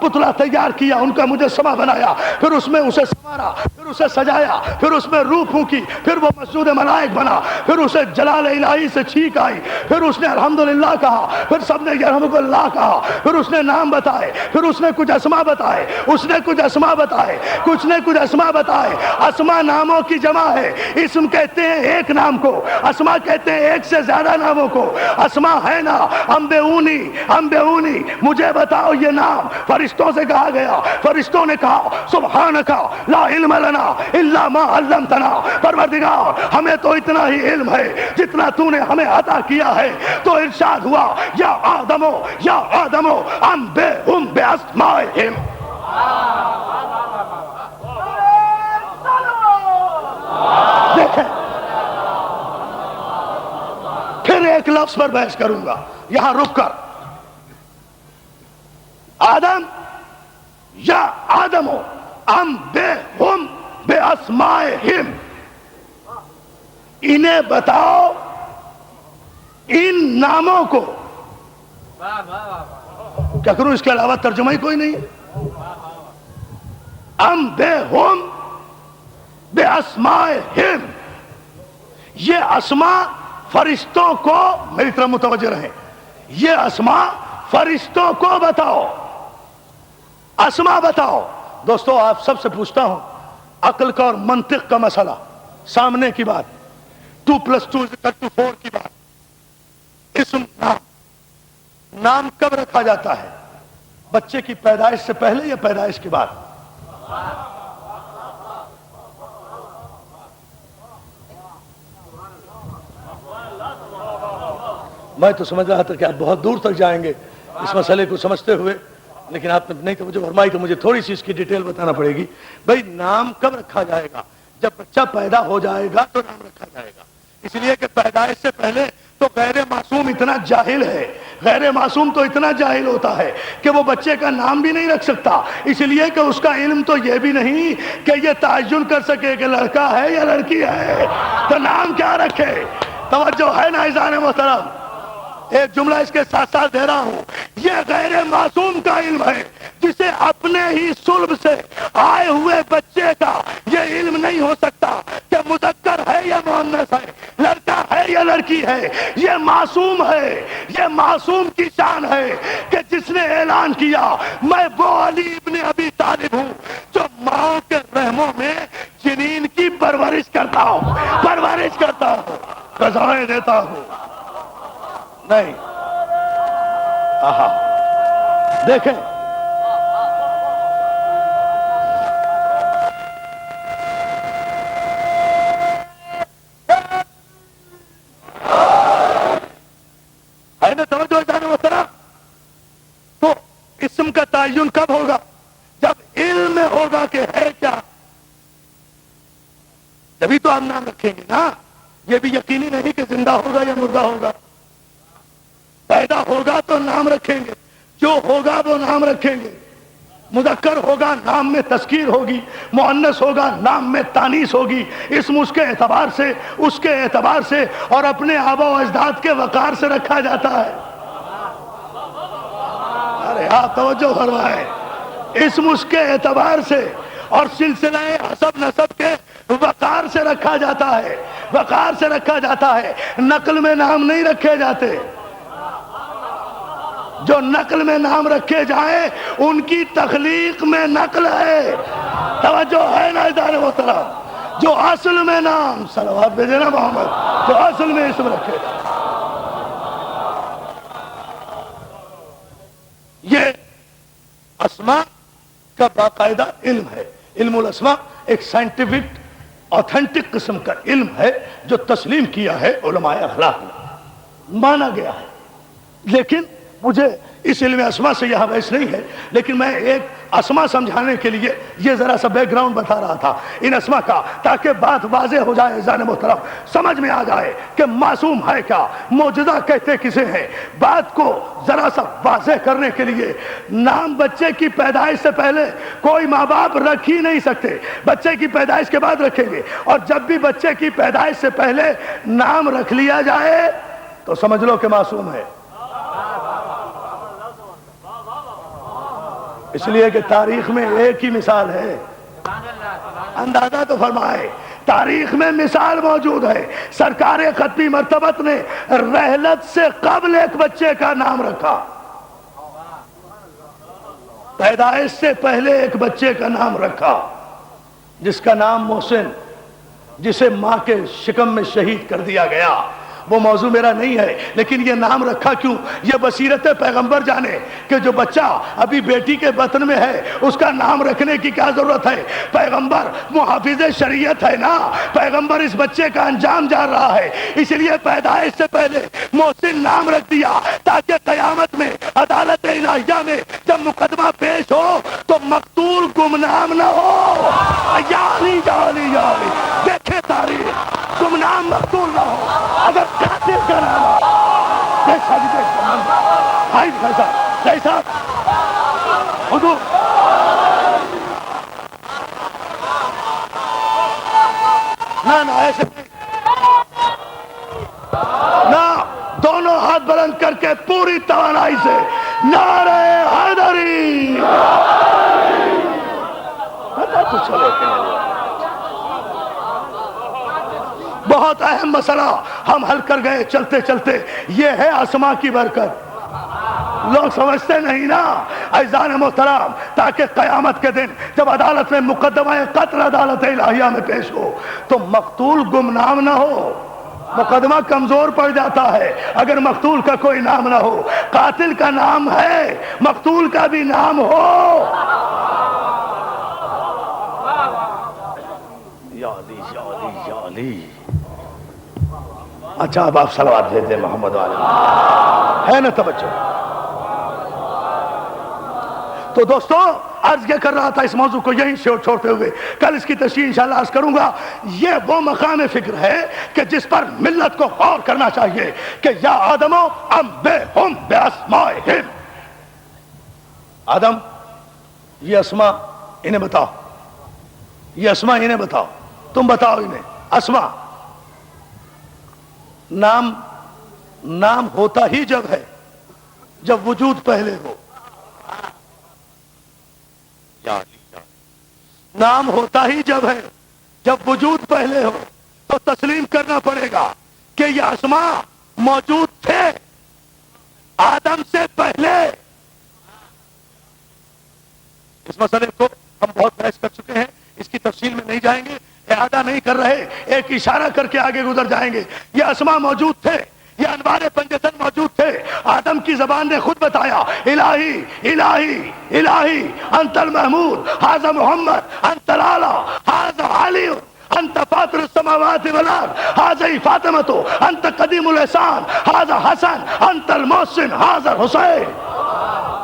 پتلا تیار کیا، ان کا مجسمہ بنایا، پھر اس میں اسے سنوارا، پھر اسے سجایا، پھر اس میں روح پھونکی، پھر وہ مسجود ملائک بنا، پھر اسے جلال الہی سے چھینک آئی، پھر اس نے الحمدللہ کہا، پھر سب نے یرحمک اللہ کہا، پھر اس نے نام بتائے، پھر اس نے کچھ اسما بتائے، اس نے کچھ اسما بتائے، کچھ نے کچھ اسما بتائے۔ اسما ناموں کی جمع ہے، اسم کہتے ہیں ایک نام کو، اسما کہتے ہیں ایک سے زیادہ ناموں کو۔ اسما ہے نا، انبئونی انبئونی، مجھے بتاؤ یہ نام، فرشتوں سے کہا گیا، فرشتوں نے کہا سبحانک لا علم لنا الا ما علمتنا، پروردگار ہمیں تو اتنا ہی علم ہے جتنا تو نے ہمیں عطا کیا ہے۔ تو ارشاد ہوا یا آدمو انبئہم باسمائہم۔ دیکھیں، پھر ایک لفظ پر بحث کروں گا یہاں رک کر، آدم یا آدمو انبئہم باسمائہم، انہیں بتاؤ ان ناموں کو، کیا کروں اس کے علاوہ ترجمہ ہی کوئی نہیں ہے؟ انبئہم باسمائہم، یہ اسما فرشتوں کو، میری طرف متوجہ رہیں، یہ اسما فرشتوں کو بتاؤ، اسما بتاؤ۔ دوستو آپ سب سے پوچھتا ہوں، عقل کا اور منطق کا مسئلہ سامنے کی بات، 2+2=4 کی بات، اسم نام کب رکھا جاتا ہے؟ بچے کی پیدائش سے پہلے یا پیدائش کے بعد؟ میں تو سمجھ رہا تھا کہ آپ بہت دور تک جائیں گے اس مسئلے کو سمجھتے ہوئے، لیکن آپ نے نہیں توجہ فرمائی تو مجھے تھوڑی سی اس کی ڈیٹیل بتانا پڑے گی۔ بھئی نام کب رکھا جائے گا؟ جب بچہ پیدا ہو جائے گا تو نام رکھا جائے گا، اس لیے کہ پیدائش سے پہلے تو غیر معصوم اتنا جاہل ہے، غیر معصوم تو اتنا جاہل ہوتا ہے کہ وہ بچے کا نام بھی نہیں رکھ سکتا، اس لیے کہ اس کا علم تو یہ بھی نہیں کہ یہ تعین کر سکے کہ لڑکا ہے یا لڑکی ہے، تو نام کیا رکھے؟ توجہ ہے نا عزیزان محترم؟ ایک جملہ اس کے ساتھ ساتھ دے رہا ہوں، یہ غیر معصوم کا علم ہے جسے اپنے ہی صلب سے آئے ہوئے بچے کا یہ علم نہیں ہو سکتا کہ مذکر ہے یا مؤنث ہے، لڑکا ہے یا لڑکی ہے۔ یہ معصوم ہے، یہ معصوم کی شان ہے کہ جس نے اعلان کیا میں وہ علی ابن ابی طالب ہوں جو ماں کے رحموں میں جنین کی پرورش کرتا ہوں، پرورش کرتا ہوں، غذائیں دیتا ہوں۔ نہیں، دیکھیں ہے نا توجہ جانے محترم؟ تو اسم کا تعین کب ہوگا؟ جب علم میں ہوگا کہ ہے کیا، جبھی تو ہم نام رکھیں گے نا۔ یہ بھی یقینی نہیں کہ زندہ ہوگا یا مردہ ہوگا، پیدا ہوگا تو نام رکھیں گے، جو ہوگا وہ نام رکھیں گے۔ مذکر ہوگا نام میں تذکیر ہوگی، مؤنث ہوگا نام میں تانیث ہوگی، اسم اس کے اعتبار سے، اس کے اعتبار سے اور اپنے آبا و اجداد کے وقار سے رکھا جاتا ہے۔ ارے آپ توجہ فرمائیں، اسم اس کے اعتبار سے اور سلسلہ حسب نسب کے وقار سے رکھا جاتا ہے، وقار سے رکھا جاتا ہے، نقل میں نام نہیں رکھے جاتے۔ جو نقل میں نام رکھے جائیں ان کی تخلیق میں نقل ہے، توجہ ہے نا ادارے محترم؟ جو اصل میں نام، صلوات بھیجے نا محمد، جو اصل میں اسم رکھے جائیں، یہ اسماء کا باقاعدہ علم ہے۔ علم الاسماء ایک سائنٹیفک اوتھینٹک قسم کا علم ہے جو تسلیم کیا ہے علماء اخلاق نے، مانا گیا ہے۔ لیکن مجھے اس علم اسماء سے یہاں بحث نہیں ہے، لیکن میں ایک اسماء سمجھانے کے لیے یہ ذرا سا بیک گراؤنڈ بتا رہا تھا ان اسماء کا، تاکہ بات واضح ہو جائے، عزیزان محترم سمجھ میں آ جائے کہ معصوم ہے کیا، معجزہ کہتے کسے ہیں۔ بات کو ذرا سا واضح کرنے کے لیے، نام بچے کی پیدائش سے پہلے کوئی ماں باپ رکھ ہی نہیں سکتے، بچے کی پیدائش کے بعد رکھیں گے، اور جب بھی بچے کی پیدائش سے پہلے نام رکھ لیا جائے تو سمجھ لو کہ معصوم ہے۔ اس لیے کہ تاریخ میں ایک ہی مثال ہے، اندازہ تو فرمائے، تاریخ میں مثال موجود ہے۔ سرکار ختمی مرتبت نے رحلت سے قبل ایک بچے کا نام رکھا، پیدائش سے پہلے ایک بچے کا نام رکھا جس کا نام محسن، جسے ماں کے شکم میں شہید کر دیا گیا۔ وہ موضوع میرا نہیں ہے، لیکن یہ نام رکھا کیوں، یہ بصیرت پیغمبر جانے کہ جو بچہ ابھی بیٹی کے بطن میں ہے اس کا نام رکھنے کی کیا ضرورت ہے۔ پیغمبر محافظ شریعت ہے نا، پیغمبر اس بچے کا انجام جان رہا ہے، اس لیے پیدائش سے پہلے محسن نام رکھ دیا، تاکہ قیامت میں عدالت الہیہ میں جب مقدمہ پیش ہو تو مقتول گمنام نہ ہو۔ یعنی دیکھے تاریخ، گمنام مقتول نہ ہو۔ اگر قاتل کا نام جیسا حضور نہ ایسے نہ، دونوں ہاتھ بلند کر کے پوری توانائی سے نعرہ حیدری، پتہ تو چلے کہ بہت اہم مسئلہ ہم حل کر گئے چلتے چلتے۔ یہ ہے اسماء کی برکت، لوگ سمجھتے نہیں نا عزیزان محترم، تاکہ قیامت کے دن جب عدالت میں مقدمہ قتل عدالت الہیہ میں پیش ہو تو مقتول گمنام نہ ہو۔ مقدمہ کمزور پڑ جاتا ہے اگر مقتول کا کوئی نام نہ ہو، قاتل کا نام ہے، مقتول کا بھی نام ہو۔ یا علی یا علی یا علی۔ اچھا اب آپ صلوات بھیج دیں محمد علیہ، ہے نا توجہ؟ تو دوستو عرض یہ کر رہا تھا اس موضوع کو یہیں سے چھوڑتے ہوئے، کل اس کی تشریح انشاءاللہ عرض کروں گا۔ یہ وہ مقام فکر ہے کہ جس پر ملت کو غور کرنا چاہیے کہ یا آدمو انبئہم باسمائہم، آدم یہ اسماء انہیں بتاؤ، یہ اسماء انہیں بتاؤ، تم بتاؤ انہیں اسماء۔ نام ہوتا ہی جب ہے جب وجود پہلے ہو، نام ہوتا ہی جب ہے جب وجود پہلے ہو، تو تسلیم کرنا پڑے گا کہ یہ اسماء موجود تھے آدم سے پہلے۔ اس مسئلے کو ہم بہت بحث کر چکے ہیں، اس کی تفصیل میں نہیں جائیں گے، اعادہ نہیں کر رہے، ایک اشارہ کر کے آگے گزر جائیں گے۔ یہ اسماء موجود تھے، یہ انوار پنجتن موجود تھے۔ آدم کی زبان نے خود بتایا، الہی الہی الہی انت المحمود، ھذا محمد انت الاعلی، ھذا علی انت فاطر السماوات والارض، ھذا فاطمۃ انت قدیم الاحسان، ھذا حسن انت المحسن، ھذا حسین۔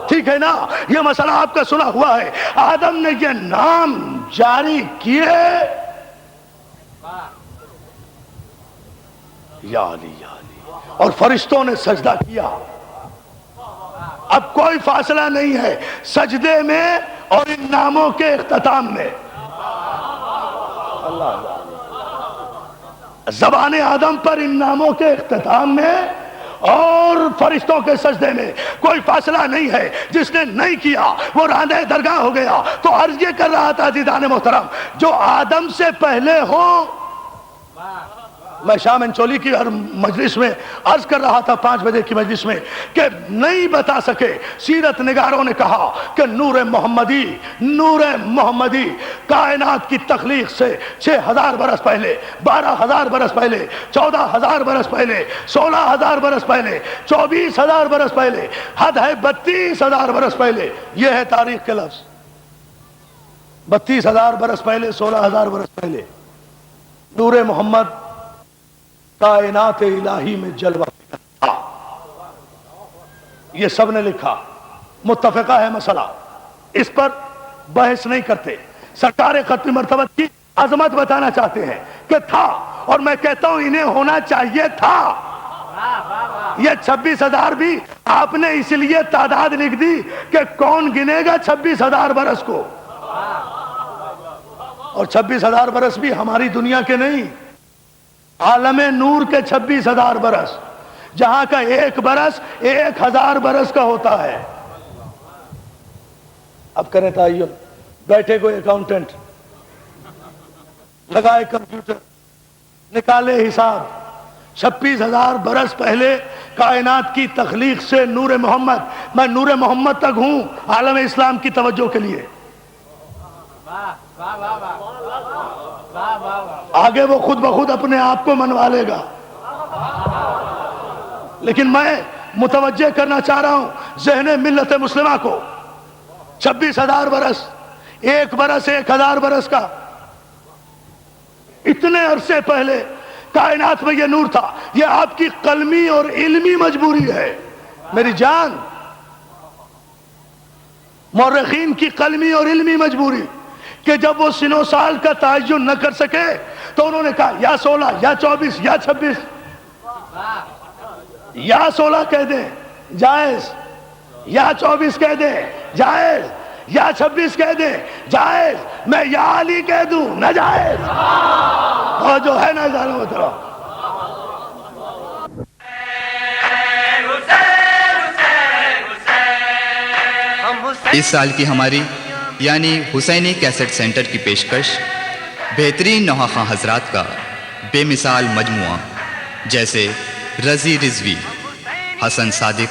ٹھیک ہے نا، یہ مسئلہ آپ کا سنا ہوا ہے۔ آدم نے یہ نام جاری کیے، یا علی یا علی، اور فرشتوں نے سجدہ کیا۔ اب کوئی فاصلہ نہیں ہے، سجدے میں اور ان ناموں کے اختتام میں زبان آدم پر ان ناموں کے اختتام میں اور فرشتوں کے سجدے میں کوئی فاصلہ نہیں ہے. جس نے نہیں کیا وہ راندہ درگاہ ہو گیا. تو عرض یہ کر رہا تھا عزیزان محترم، جو آدم سے پہلے ہو، میں شام انچولی کی ہر مجلس میں عرض کر رہا تھا 5 بجے کی مجلس میں کہ نہیں بتا سکے. سیرت نگاروں نے کہا کہ نور محمدی کائنات کی تخلیق سے 6000 برس پہلے، 12000 برس پہلے، 14000 برس پہلے، 16000 برس پہلے، 24000 برس پہلے، حد ہے 32000 برس پہلے. یہ ہے تاریخ کے لفظ. 32000 برس پہلے، 16000 برس پہلے نور محمد کائنات الہی میں جلوہ تھا. یہ سب نے لکھا، متفقہ ہے مسئلہ، اس پر بحث نہیں کرتے. سرکار ختم مرتبت کی عظمت بتانا چاہتے ہیں کہ تھا، اور میں کہتا ہوں انہیں ہونا چاہیے تھا. یہ 26000 بھی آپ نے اس لیے تعداد لکھ دی کہ کون گنے گا 26000 برس کو. اور 26000 برس بھی ہماری دنیا کے نہیں، عالم نور کے 26000 برس، جہاں کا ایک برس 1000 برس کا ہوتا ہے. اب کریں تعین، بیٹھے کوئی اکاؤنٹنٹ، لگائے کمپیوٹر، نکالے حساب. 26000 برس پہلے کائنات کی تخلیق سے نور محمد، میں نور محمد تک ہوں عالم اسلام کی توجہ کے لیے. آگے وہ خود بخود اپنے آپ کو منوا لے گا، لیکن میں متوجہ کرنا چاہ رہا ہوں ذہن ملت مسلمہ کو. 26000 برس، ایک برس 1000 برس کا. اتنے عرصے پہلے کائنات میں یہ نور تھا. یہ آپ کی قلمی اور علمی مجبوری ہے میری جان، مورخین کی قلمی اور علمی مجبوری، کہ جب وہ سن و سال کا تعین نہ کر سکے تو انہوں نے کہا یا 16 یا 24 یا 26، یا 16 کہہ دیں جائز، یا 24 کہہ دیں جائز، یا 26 کہہ دیں جائز. میں یا علی کہہ دوں ناجائز. اور جو ہے نا جانا مطلب اس سال کی ہماری یعنی حسینی کیسٹ سینٹر کی پیشکش بہترین نوحہ حضرات کا بے مثال مجموعہ، جیسے رضی رضوی، حسن صادق،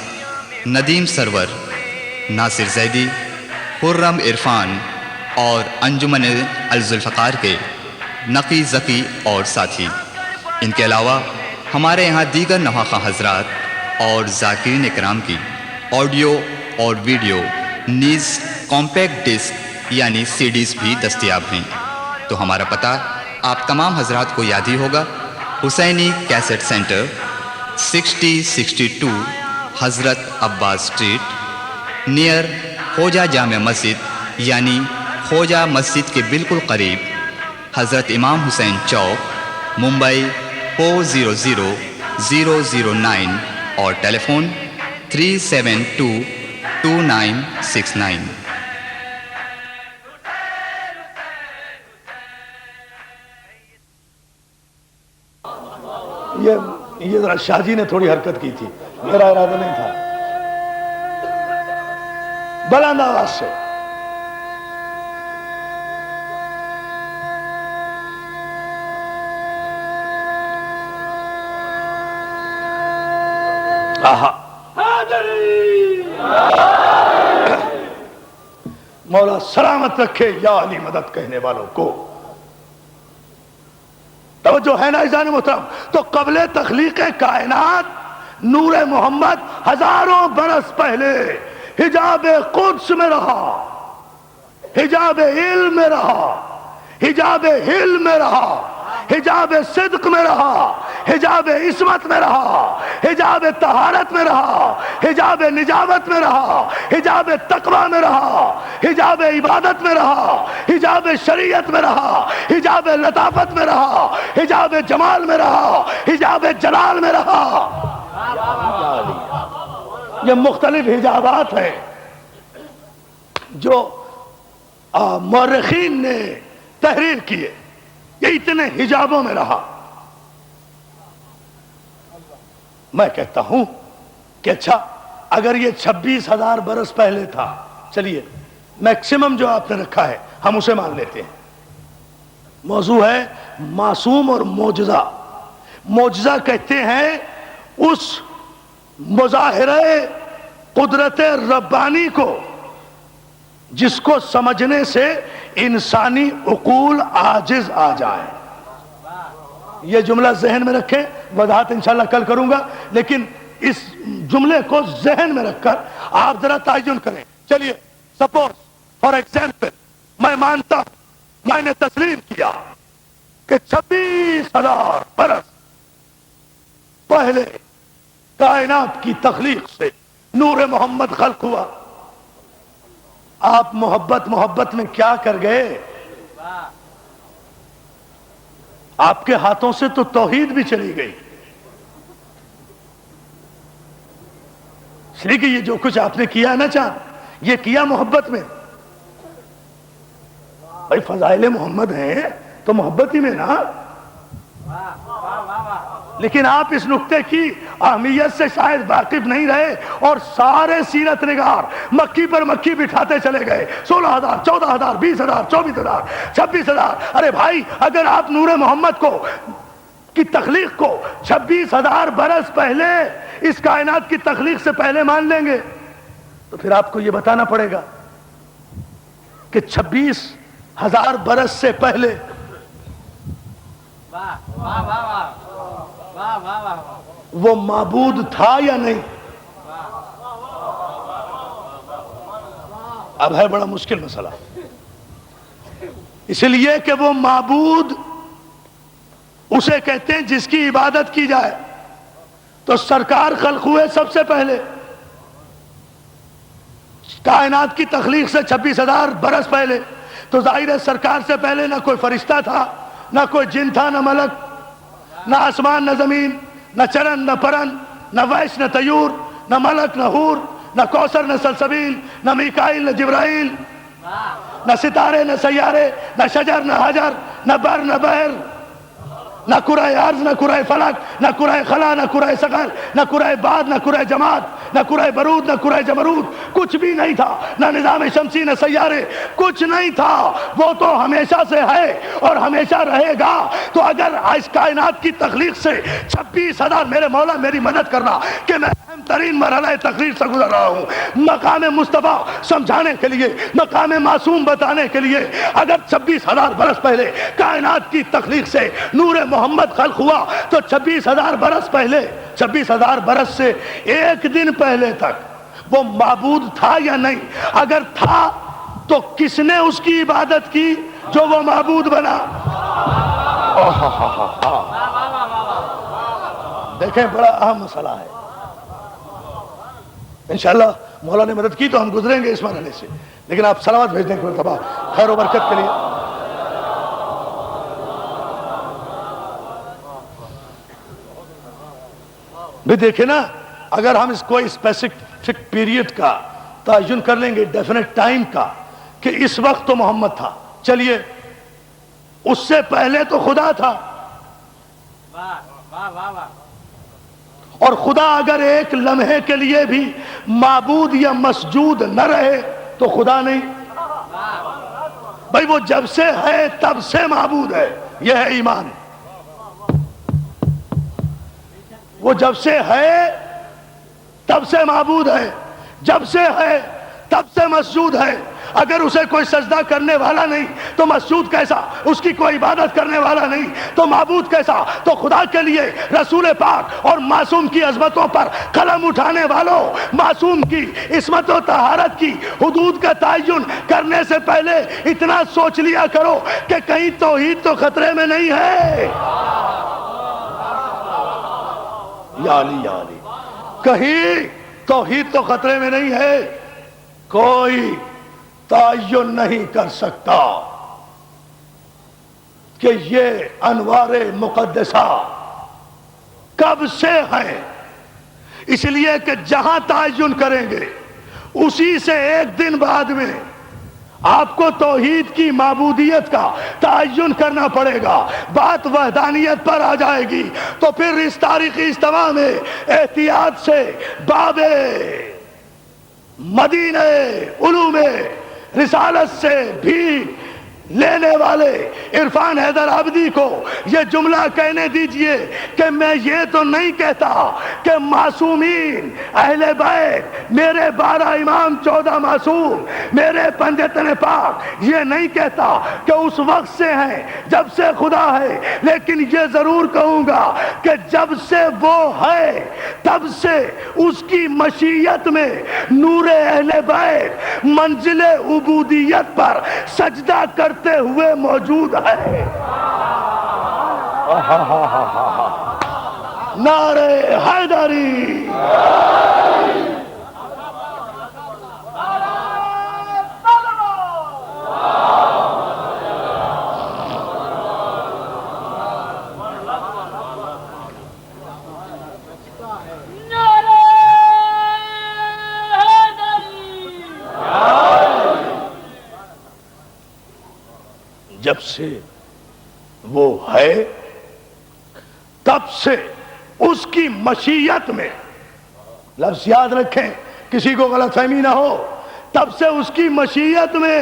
ندیم سرور، ناصر زیدی، خرم عرفان اور انجمن الذوالفقار کے نقی ذکی اور ساتھی. ان کے علاوہ ہمارے یہاں دیگر نوحہ حضرات اور ذاکرین اکرام کی آڈیو اور ویڈیو نیز کمپیکٹ ڈسک یعنی CDs بھی دستیاب ہیں. تو ہمارا پتہ آپ تمام حضرات کو یاد ہی ہوگا، حسینی کیسٹ سینٹر 6062 حضرت عباس اسٹریٹ، نیئر خوجہ جامع مسجد یعنی خوجہ مسجد کے بالکل قریب، حضرت امام حسین چوک، ممبئی 400009 اور ٹیلی فون 3722969. یہ ذرا شاہ جی نے تھوڑی حرکت کی تھی، میرا ارادہ نہیں تھا. بلند آواز سے مولا سلامت رکھے یا علی مدد کہنے والوں کو. توجہ ہے نا عزیزان محترم؟ تو قبل تخلیق کائنات نور محمد ہزاروں برس پہلے حجاب قدس میں رہا، حجاب علم میں رہا، حجاب حلم میں رہا، حجاب صدق میں رہا، حجاب عصمت میں رہا، حجاب طہارت میں رہا، حجاب نجابت میں رہا، حجاب تقوی میں رہا، حجاب عبادت میں رہا، حجاب شریعت میں رہا، حجاب لطافت میں رہا، حجاب جمال میں رہا، حجاب جلال میں رہا. یہ مختلف حجابات ہیں جو مورخین نے تحریر کیے، یہ اتنے حجابوں میں رہا. میں کہتا ہوں کہ اچھا اگر یہ 26,000 برس پہلے تھا، چلیے میکسیمم جو آپ نے رکھا ہے ہم اسے مان لیتے ہیں. موضوع ہے معصوم اور معجزہ. معجزہ کہتے ہیں اس مظاہرہ قدرت ربانی کو جس کو سمجھنے سے انسانی عقول عاجز آ جائے. یہ جملہ ذہن میں رکھیں، وضاحت انشاءاللہ کل کروں گا، لیکن اس جملے کو ذہن میں رکھ کر آپ ذرا تعین کریں. چلیے سپوز فار ایگزامپل میں مانتا ہوں، میں نے تسلیم کیا کہ 26,000 برس پہلے کائنات کی تخلیق سے نور محمد خلق ہوا. آپ محبت میں کیا کر گئے؟ آپ کے ہاتھوں سے تو توحید بھی چلی گئی. اس لیے کہ یہ جو کچھ آپ نے کیا نا چاند، یہ کیا محبت میں. بھائی فضائل محمد ہیں تو محبت ہی میں نا. لیکن آپ اس نقطے کی اہمیت سے شاید واقف نہیں رہے اور سارے سیرت نگار مکھی پر مکھی بٹھاتے چلے گئے. 16,000 14,000 20,000 24,000 26,000. ارے بھائی اگر آپ نور محمد کو کی تخلیق کو 26,000 برس پہلے اس کائنات کی تخلیق سے پہلے مان لیں گے تو پھر آپ کو یہ بتانا پڑے گا کہ 26,000 برس سے پہلے وہ معبود تھا یا نہیں. اب ہے بڑا مشکل مسئلہ، اس لیے کہ وہ معبود اسے کہتے ہیں جس کی عبادت کی جائے. تو سرکار خلق ہوئے سب سے پہلے کائنات کی تخلیق سے 26,000 برس پہلے. تو ظاہر ہے سرکار سے پہلے نہ کوئی فرشتہ تھا، نہ کوئی جن تھا، نہ ملک، نہ آسمان، نہ زمین، نہ چرن، نہ پرن، نہ ویش، نہ طیور، نہ ملک، نہ حور، نہ کوثر، نہ سلسبیل، نہ میکائیل، نہ جبرائیل، نہ ستارے، نہ سیارے، نہ شجر، نہ حجر، نہ بر، نہ بحر، نہ کرہ ارض، نہ کرہ فلک، نہ کرہ خلا، نہ کرہ ثقل، نہ کرہ باد، نہ کرہ جماد، نہ کرہ برود، نہ کرہ جبرود. کچھ بھی نہیں تھا. نہ نظام شمسی، نہ سیارے، کچھ نہیں تھا. وہ تو ہمیشہ سے ہے اور ہمیشہ رہے گا. تو اگر اس کائنات کی تخلیق سے 26,000، میرے مولا میری مدد کرنا کہ میں اہم ترین مرحلہ تقریر سے گزر رہا ہوں، مقام مصطفیٰ سمجھانے کے لیے، مقام معصوم بتانے کے لیے. اگر 26,000 برس پہلے کائنات کی تخلیق سے نور محمد خلق ہوا تو 26,000 برس پہلے، 26,000 برس سے ایک دن پہلے تک وہ معبود تھا یا نہیں؟ اگر تھا تو کس نے اس کی عبادت کی جو وہ معبود بنا؟ دیکھیں بڑا اہم مسئلہ ہے. انشاءاللہ مولا نے مدد کی تو ہم گزریں گے اس مرحلے سے. لیکن آپ سلامت بھیج دیں مرتبہ خیر و برکت کے لیے. بھی دیکھیں نا، اگر ہم اس کوئی اسپیسیفک پیریڈ کا تعین کر لیں گے، ڈیفینٹ ٹائم کا، کہ اس وقت تو محمد تھا، چلیے اس سے پہلے تو خدا تھا. اور خدا اگر ایک لمحے کے لیے بھی معبود یا مسجود نہ رہے تو خدا نہیں. بھائی وہ جب سے ہے تب سے معبود ہے، یہ ہے ایمان. وہ جب سے ہے تب سے معبود ہے، جب سے ہے تب سے مسجود ہے. اگر اسے کوئی سجدہ کرنے والا نہیں تو مسجود کیسا؟ اس کی کوئی عبادت کرنے والا نہیں تو معبود کیسا؟ تو خدا کے لیے رسول پاک اور معصوم کی عظمتوں پر قلم اٹھانے والوں، معصوم کی عصمت و طہارت کی حدود کا تعین کرنے سے پہلے اتنا سوچ لیا کرو کہ کہیں توحید تو خطرے میں نہیں ہے. یا علی یا علی، کہیں توحید تو خطرے میں نہیں ہے. کوئی تعین نہیں کر سکتا کہ یہ انوار مقدسہ کب سے ہیں، اس لیے کہ جہاں تعین کریں گے اسی سے ایک دن بعد میں آپ کو توحید کی معبودیت کا تعین کرنا پڑے گا. بات وحدانیت پر آ جائے گی تو پھر اس تاریخی اجتماع میں احتیاط سے باب مدینہ علوم رسالت سے بھی لینے والے عرفان حیدر عابدی کو یہ جملہ کہنے دیجئے کہ میں یہ تو نہیں کہتا کہ معصومین اہل بیت میرے 12 امام 14 معصوم میرے پنجتن پاک یہ نہیں کہتا کہ اس وقت سے ہیں جب سے خدا ہے، لیکن یہ ضرور کہوں گا کہ جب سے وہ ہے تب سے اس کی مشیت میں نور اہل بیت منزل عبودیت پر سجدہ کرتے ہوئے موجود ہے. نعرہ حیدری. جب سے وہ ہے تب سے اس کی مشیت میں، لفظ یاد رکھیں کسی کو غلط فہمی نہ ہو، تب سے اس کی مشیت میں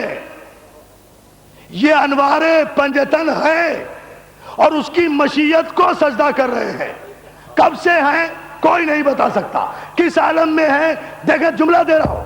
یہ انوار پنجتن ہے اور اس کی مشیت کو سجدہ کر رہے ہیں. کب سے ہیں کوئی نہیں بتا سکتا. کس عالم میں ہیں دیکھیں، جملہ دے رہا ہوں،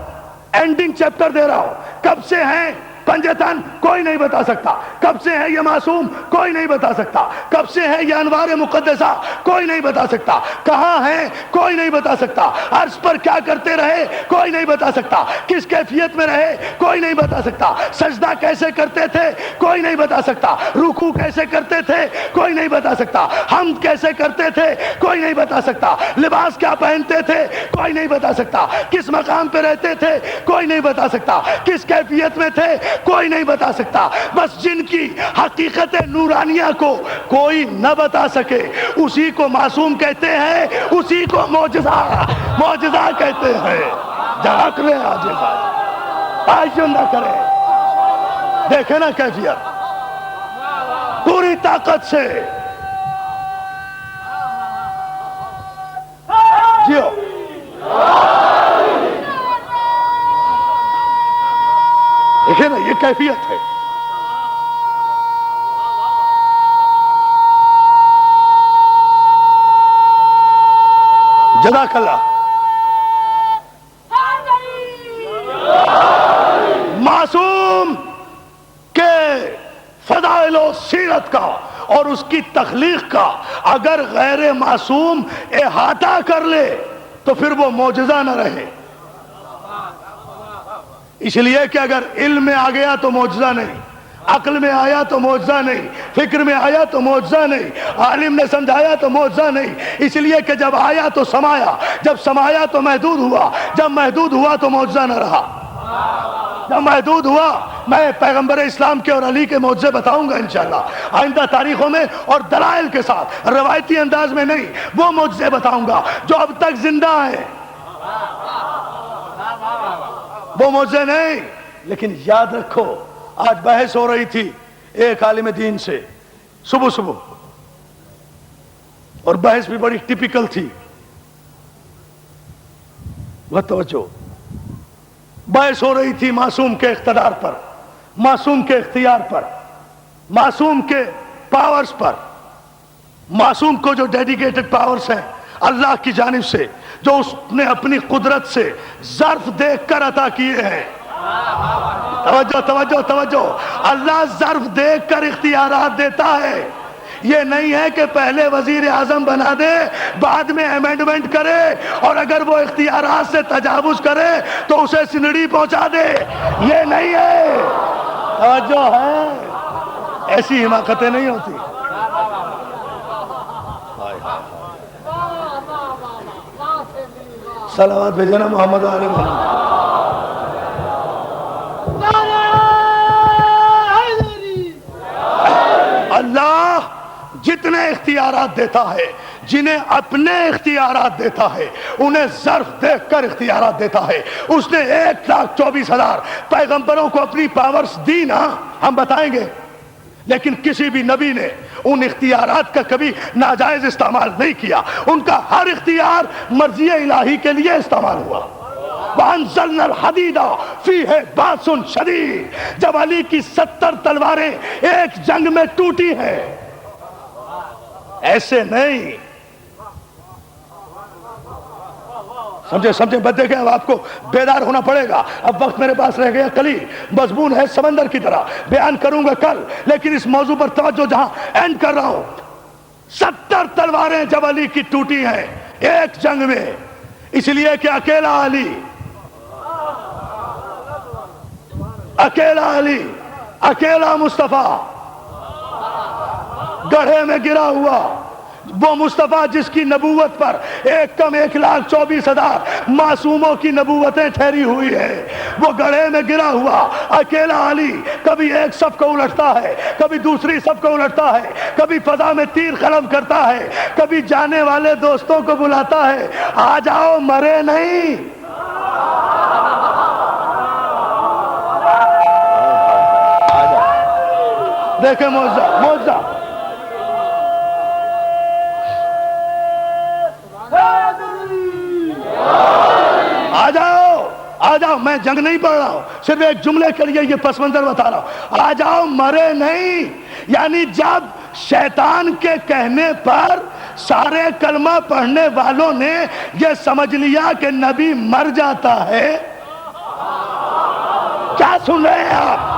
اینڈنگ چیپٹر دے رہا ہوں. کب سے ہیں پنجتن کوئی نہیں بتا سکتا. کب سے ہے یہ معصوم کوئی نہیں بتا سکتا. کب سے ہے یہ انوار مقدسہ کوئی نہیں بتا سکتا. کہاں ہیں کوئی نہیں بتا سکتا. عرش پر کیا کرتے رہے کوئی نہیں بتا سکتا. کس کیفیت میں رہے کوئی نہیں بتا سکتا. سجدہ کیسے کرتے تھے کوئی نہیں بتا سکتا. رکوع کیسے کرتے تھے کوئی نہیں بتا سکتا. حمد کیسے کرتے تھے کوئی نہیں بتا سکتا. لباس کیا پہنتے تھے کوئی نہیں بتا سکتا. کس مقام پہ رہتے تھے کوئی نہیں بتا سکتا. کس کیفیت میں تھے کوئی نہیں بتا سکتا. بس جن کی حقیقت نورانیہ کو کوئی نہ بتا سکے اسی کو معصوم کہتے ہیں، اسی کو معجزہ کہتے ہیں. جھاک لیں آج نہ کریں، دیکھیں نا کیفیت پوری طاقت سے جیو. دیکھیں نا یہ کیفیت ہے. جزاک اللہ. معصوم کے فضائل و سیرت کا اور اس کی تخلیق کا اگر غیر معصوم احاطہ کر لے تو پھر وہ معجزہ نہ رہے. اس لیے کہ اگر علم میں آ گیا تو معجزہ نہیں، عقل میں آیا تو معجزہ نہیں، فکر میں آیا تو معجزہ نہیں، عالم نے سمجھایا تو معجزہ نہیں. اس لیے کہ جب آیا تو سمایا، جب سمایا تو محدود ہوا، جب محدود ہوا تو معجزہ نہ رہا. جب محدود ہوا، میں پیغمبر اسلام کے اور علی کے معجزے بتاؤں گا انشاءاللہ آئندہ تاریخوں میں، اور دلائل کے ساتھ، روایتی انداز میں نہیں. وہ معجزے بتاؤں گا جو اب تک زندہ ہیں، وہ معجزے نہیں. لیکن یاد رکھو، آج بحث ہو رہی تھی ایک عالم دین سے صبح اور بحث بھی بڑی ٹپیکل تھی. بہت توجہ. بحث ہو رہی تھی معصوم کے اقتدار پر، معصوم کے اختیار پر، معصوم کے پاورز پر. معصوم کو جو ڈیڈیکیٹڈ پاورز ہیں اللہ کی جانب سے، جو اس نے اپنی قدرت سے ظرف دیکھ کر عطا کیے ہیں. توجہ توجہ توجہ. اللہ ظرف دیکھ کر اختیارات دیتا ہے. یہ نہیں ہے کہ پہلے وزیر اعظم بنا دے بعد میں امینڈمنٹ کرے اور اگر وہ اختیارات سے تجاوز کرے تو اسے سنڑی پہنچا دے. یہ نہیں ہے. توجہ ہے، ایسی حماقتیں نہیں ہوتی. صلوات بھیجنا محمد علیہ محمد. اللہ جتنے اختیارات دیتا ہے، جنہیں اپنے اختیارات دیتا ہے انہیں ظرف دیکھ کر اختیارات دیتا ہے. اس نے 1,24,000 پیغمبروں کو اپنی پاورز دی نا، ہم بتائیں گے، لیکن کسی بھی نبی نے ان اختیارات کا کبھی ناجائز استعمال نہیں کیا. ان کا ہر اختیار مرضی الہی کے لیے استعمال ہوا. وَأَنزَلْنَا الْحَدِيدَ فِيهِ بَأْسٌ شَدِيدٌ. جب علی کی 70 تلواریں ایک جنگ میں ٹوٹی ہیں، ایسے نہیں سمجھے بدے گئے. اب آپ کو بیدار ہونا پڑے گا. اب وقت میرے پاس رہ گیا قلیل، مضمون ہے سمندر کی طرح، بیان کروں گا کل، لیکن اس موضوع پر توجہ جہاں اینڈ کر رہا ہوں. 70 تلواریں جب علی کی ٹوٹی ہیں ایک جنگ میں، اس لیے کہ اکیلا علی، اکیلا مصطفیٰ گڑھے میں گرا ہوا، وہ مصطفیٰ جس کی نبوت پر 1,24,000 معصوموں کی نبوتیں ٹھہری ہوئی ہیں، وہ گڑھے میں گرا ہوا اکیلا علی کبھی ایک صف کو الٹتا ہے، کبھی دوسری صف کو الٹتا ہے، کبھی فضا میں تیر قلم کرتا ہے، کبھی جانے والے دوستوں کو بلاتا ہے، آ جاؤ مرے نہیں. دیکھیں معجزہ آ جاؤ. میں جنگ نہیں پڑھ رہا ہوں، صرف ایک جملے کے لیے یہ پس منظر بتا رہا ہوں. آ جاؤ مرے نہیں، یعنی جب شیطان کے کہنے پر سارے کلمہ پڑھنے والوں نے یہ سمجھ لیا کہ نبی مر جاتا ہے. کیا سن رہے ہیں آپ؟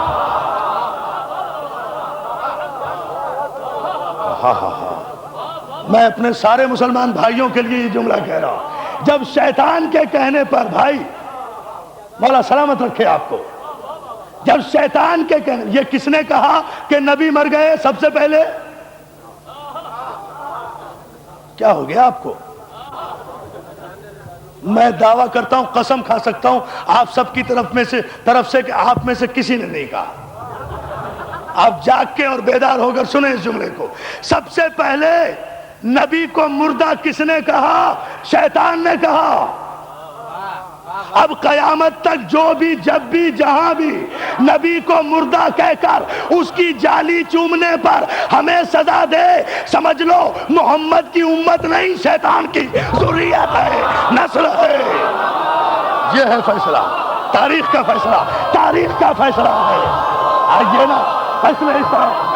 میں اپنے سارے مسلمان بھائیوں کے لیے یہ جملہ کہہ رہا ہوں. جب شیطان کے کہنے پر، بھائی مولا سلامت رکھے آپ کو، جب شیطان کے کہنے، یہ کس نے کہا کہ نبی مر گئے سب سے پہلے؟ کیا ہو گیا آپ کو؟ میں دعویٰ کرتا ہوں، قسم کھا سکتا ہوں آپ سب کی طرف سے کہ آپ میں سے کسی نے نہیں کہا. آپ جاگ کے اور بیدار ہو کر سنیں اس جملے کو. سب سے پہلے نبی کو مردہ کس نے کہا؟ شیطان نے کہا. اب قیامت تک جو بھی، جب بھی، جہاں بھی نبی کو مردہ کہہ کر اس کی جالی چومنے پر ہمیں سزا دے، سمجھ لو محمد کی امت نہیں، شیطان کی ذریت ہے، نسل ہے. یہ ہے فیصلہ، تاریخ کا فیصلہ، تاریخ کا فیصلہ ہے. آئیے نا فیصلہ اس طرح.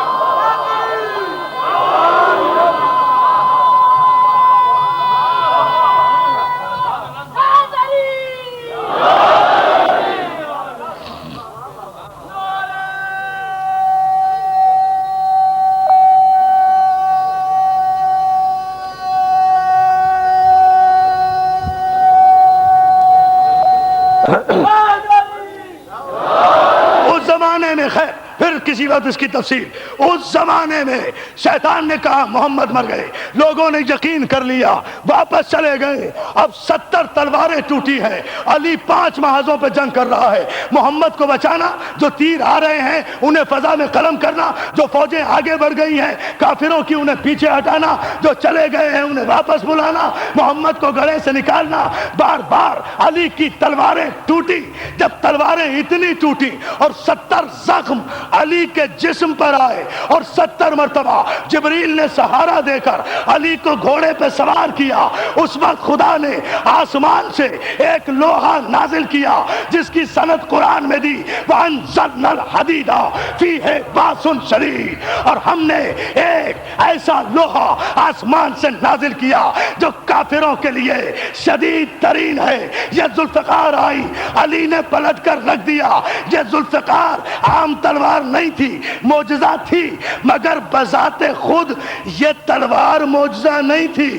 اس زمانے میں، خیر پھر کسی وقت اس کی تفصیل، اس زمانے میں شیطان نے کہا محمد مر گئے، لوگوں نے یقین کر لیا، واپس چلے گئے. اب 70 تلواریں ٹوٹی ہیں، علی 5 محاذوں پہ جنگ کر رہا ہے. محمد کو بچانا، جو تیر آ رہے ہیں انہیں فضا میں قلم کرنا، جو فوجیں آگے بڑھ گئی ہیں کافروں کی انہیں پیچھے ہٹانا، جو چلے گئے ہیں انہیں واپس بلانا، محمد کو گڑھے سے نکالنا. بار بار علی کی تلواریں ٹوٹی. جب تلواریں اتنی ٹوٹی اور 70 زخم علی کے جسم پر آئے اور 70 مرتبہ جبریل نے سہارا دے کر علی کو گھوڑے پہ سوار کیا، اس وقت خدا نے آسمان سے ایک لوہا نازل کیا جس کی سند قرآن میں دی، وَأَنزَلْنَا الْحَدِيدَ فِيهِ بَأْسٌ شَدِيدٌ. اور ہم نے ایک ایسا لوہا آسمان سے نازل کیا جو کافروں کے لیے شدید ترین ہے. یہ ذوالفقار آئی، علی نے پلٹ کر رکھ دیا. یہ ذوالفقار عام تلوار نہیں تھی، معجزہ تھی، مگر بذات خود یہ تلوار معجزہ نہیں تھی.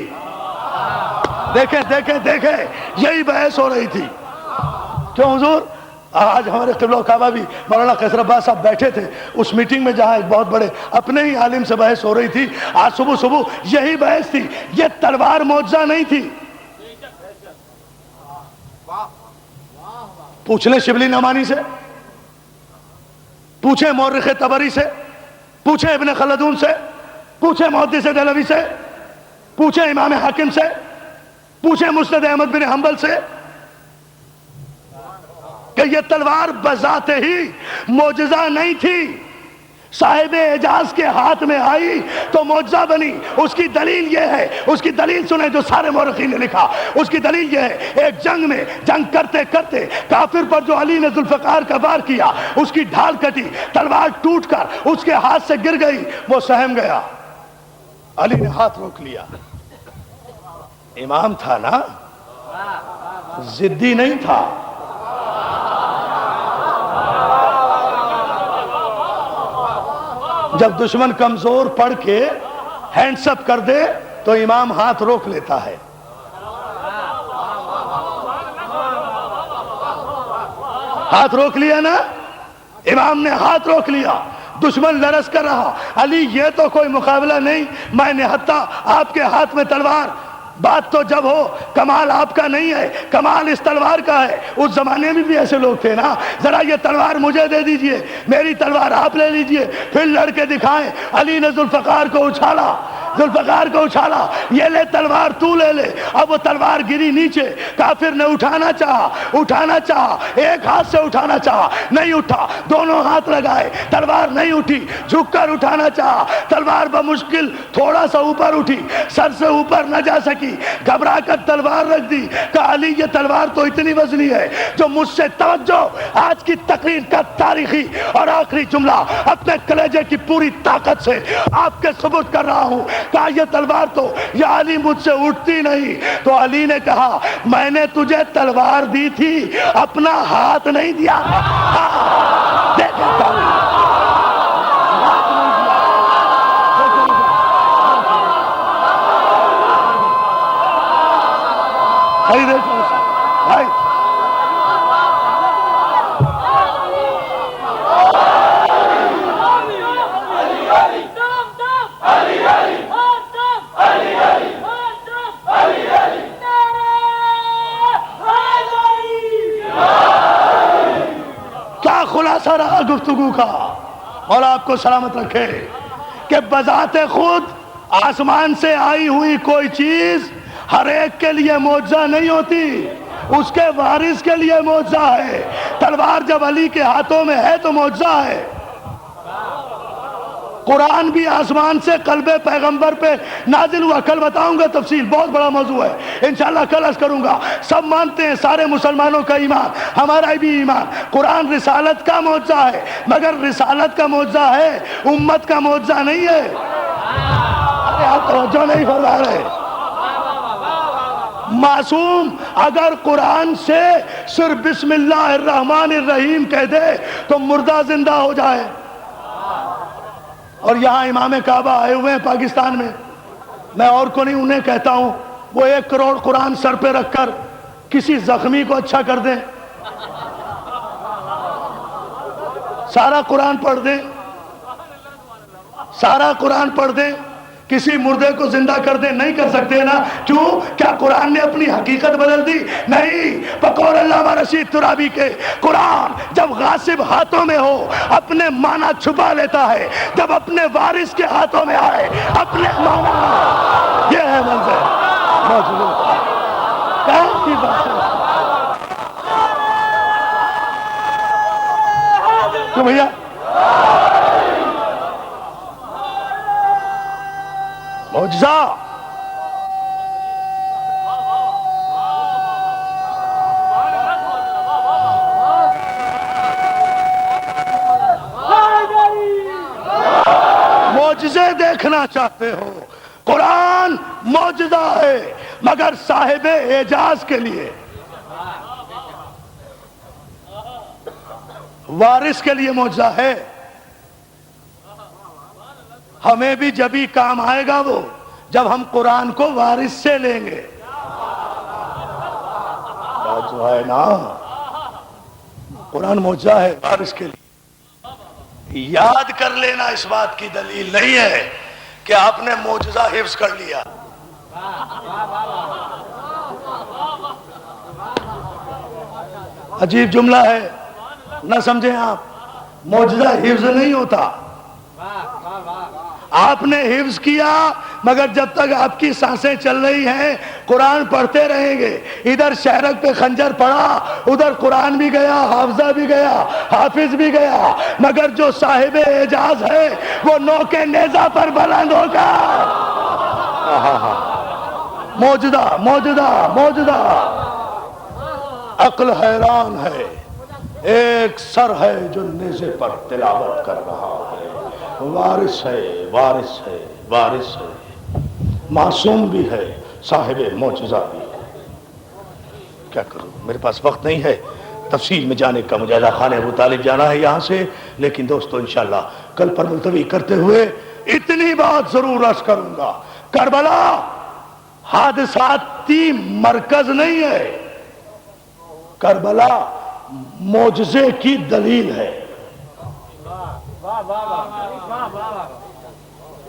دیکھیں یہی بحث ہو رہی تھی. کیوں حضور؟ آج ہمارے قبلہ و کعبہ بھی مولانا قیصر عباس صاحب بیٹھے تھے اس میٹنگ میں جہاں ایک بہت بڑے اپنے ہی عالم سے بحث ہو رہی تھی. آج صبح یہی بحث تھی. یہ تلوار معجزہ نہیں تھی. پوچھ لیں شبلی نعمانی سے، پوچھیں مورخ طبری سے، پوچھیں ابن خلدون سے، پوچھیں محدث دہلوی سے. پوچھیں امام حاکم سے، پوچھیں مسند احمد بن حنبل سے کہ یہ تلوار بذات ہی معجزہ نہیں تھی، صاحب اعجاز کے ہاتھ میں آئی تو معجزہ بنی۔ اس کی دلیل یہ ہے، اس کی دلیل سنیں جو سارے مورخین نے لکھا، اس کی دلیل یہ ہے، ایک جنگ میں جنگ کرتے کرتے کافر پر جو علی نے ذوالفقار کا وار کیا، اس کی ڈھال کٹی، تلوار ٹوٹ کر اس کے ہاتھ سے گر گئی، وہ سہم گیا، علی نے ہاتھ روک لیا۔ امام تھا نا، ضدی نہیں تھا۔ جب دشمن کمزور پڑ کے ہینڈس اپ کر دے تو امام ہاتھ روک لیتا ہے۔ ہاتھ روک لیا نا، امام نے ہاتھ روک لیا، دشمن لرز کر رہا، علی یہ تو کوئی مقابلہ نہیں، میں نہتا آپ کے ہاتھ میں تلوار۔ بات تو جب ہو کمال آپ کا نہیں ہے، کمال اس تلوار کا ہے۔ اس زمانے میں بھی ایسے لوگ تھے نا، ذرا یہ تلوار مجھے دے دیجئے، میری تلوار آپ لے لیجئے، پھر لڑ کے دکھائیں۔ علی نے ذوالفقار کو اچھالا، ذوالفقار کو اچھالا، یہ لے تلوار تو لے لے۔ اب وہ تلوار گری نیچے، کافر نے اٹھانا چاہا، ایک ہاتھ سے اٹھانا چاہا، نہیں اٹھا، دونوں ہاتھ لگائے، تلوار نہیں اٹھی، جھک کر اٹھانا چاہا، تلوار بمشکل تھوڑا سا اوپر اٹھی، سر سے اوپر نہ جا سکی، گھبرا کر تلوار رکھ دی۔ کہا علی یہ تلوار تو اتنی وزنی ہے جو مجھ سے، توجہ، آج کی تقریر کا تاریخی اور آخری جملہ اپنے کلیجے کی پوری طاقت سے آپ کے ثبوت کر رہا ہوں، کہا یہ تلوار تو یا علی مجھ سے اٹھتی نہیں۔ تو علی نے کہا میں نے تجھے تلوار دی تھی، اپنا ہاتھ نہیں دیا۔ بھائی کیا خلاصہ رہا گفتگو کا، اور آپ کو سلامت رکھے، کہ بذات خود آسمان سے آئی ہوئی کوئی چیز ہر ایک کے لیے معجزہ نہیں ہوتی، اس کے وارث کے لیے معجزہ ہے۔ تلوار جب علی کے ہاتھوں میں ہے تو معجزہ ہے۔ قرآن بھی آسمان سے قلب پیغمبر پہ نازل ہوا، کل بتاؤں گا تفصیل، بہت بڑا موضوع ہے، انشاءاللہ کل عرض کروں گا۔ سب مانتے ہیں، سارے مسلمانوں کا ایمان، ہمارا بھی ایمان، قرآن رسالت کا معجزہ ہے، مگر رسالت کا معجزہ ہے، امت کا معجزہ نہیں ہے۔ ارے آپ توجہ نہیں فرما رہے۔ معصوم اگر قرآن سے صرف بسم اللہ الرحمن الرحیم کہہ دے تو مردہ زندہ ہو جائے۔ اور یہاں امام کعبہ آئے ہوئے ہیں پاکستان میں، میں اور کو نہیں انہیں کہتا ہوں، وہ 1 کروڑ قرآن سر پہ رکھ کر کسی زخمی کو اچھا کر دیں، سارا قرآن پڑھ دیں، سارا قرآن پڑھ دیں، کسی مردے کو زندہ کر دیں، نہیں کر سکتے نا؟ کیوں؟ کیا قرآن نے اپنی حقیقت بدل دی؟ نہیں۔ بقول علامہ رشید ترابی کے، قرآن جب غاصب ہاتھوں میں ہو اپنے معنی چھپا لیتا ہے، جب اپنے وارث کے ہاتھوں میں آئے اپنے معنی، یہ ہے منظر موجود کی بات ہے۔ تو بھیا معجزہ، معجزے دیکھنا چاہتے ہو، قرآن معجزہ ہے، مگر صاحب اعجاز کے لیے، وارث کے لیے معجزہ ہے۔ ہمیں بھی جبھی کام آئے گا وہ جب ہم قرآن کو وارث سے لیں گے، جو ہے نا، قرآن معجزہ ہے وارث کے لیے۔ یاد کر لینا اس بات کی دلیل نہیں ہے کہ آپ نے معجزہ حفظ کر لیا۔ عجیب جملہ ہے، نہ سمجھیں آپ، معجزہ حفظ نہیں ہوتا۔ آپ نے حفظ کیا مگر جب تک آپ کی سانسیں چل رہی ہیں قرآن پڑھتے رہیں گے. ادھر شہرک پہ خنجر پڑا، ادھر قرآن بھی گیا، حافظہ بھی گیا، حافظ بھی گیا، مگر جو صاحب اعجاز ہے وہ نوکے نیزہ پر بلند ہوگا. موجودہ موجودہ موجودہ. عقل حیران ہے، ایک سر ہے جو نیزے پر تلاوت کر رہا ہے. وارث ہے، وارث ہے، وارث ہے، معصوم بھی ہے، صاحب معجزہ بھی ہے. کیا کروں، میرے پاس وقت نہیں ہے تفصیل میں جانے کا. مجھے خانہ ابو طالب جانا ہے یہاں سے، لیکن دوستو انشاءاللہ کل پر ملتوی کرتے ہوئے اتنی بات ضرور عرض کروں گا. کربلا حادثاتی مرکز نہیں ہے، کربلا معجزے کی دلیل ہے.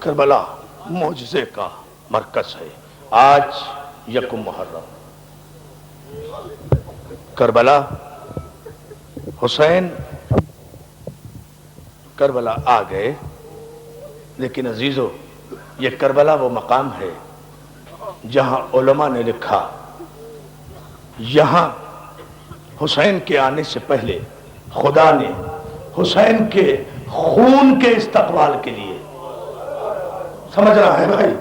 کربلا معجزے کا مرکز ہے. آج یکم محرم، کربلا، حسین کربلا آ گئے. لیکن عزیزو، یہ کربلا وہ مقام ہے جہاں علماء نے لکھا یہاں حسین کے آنے سے پہلے خدا نے حسین کے خون کے استقبال کے لیے، سمجھ رہا ہے بھائی،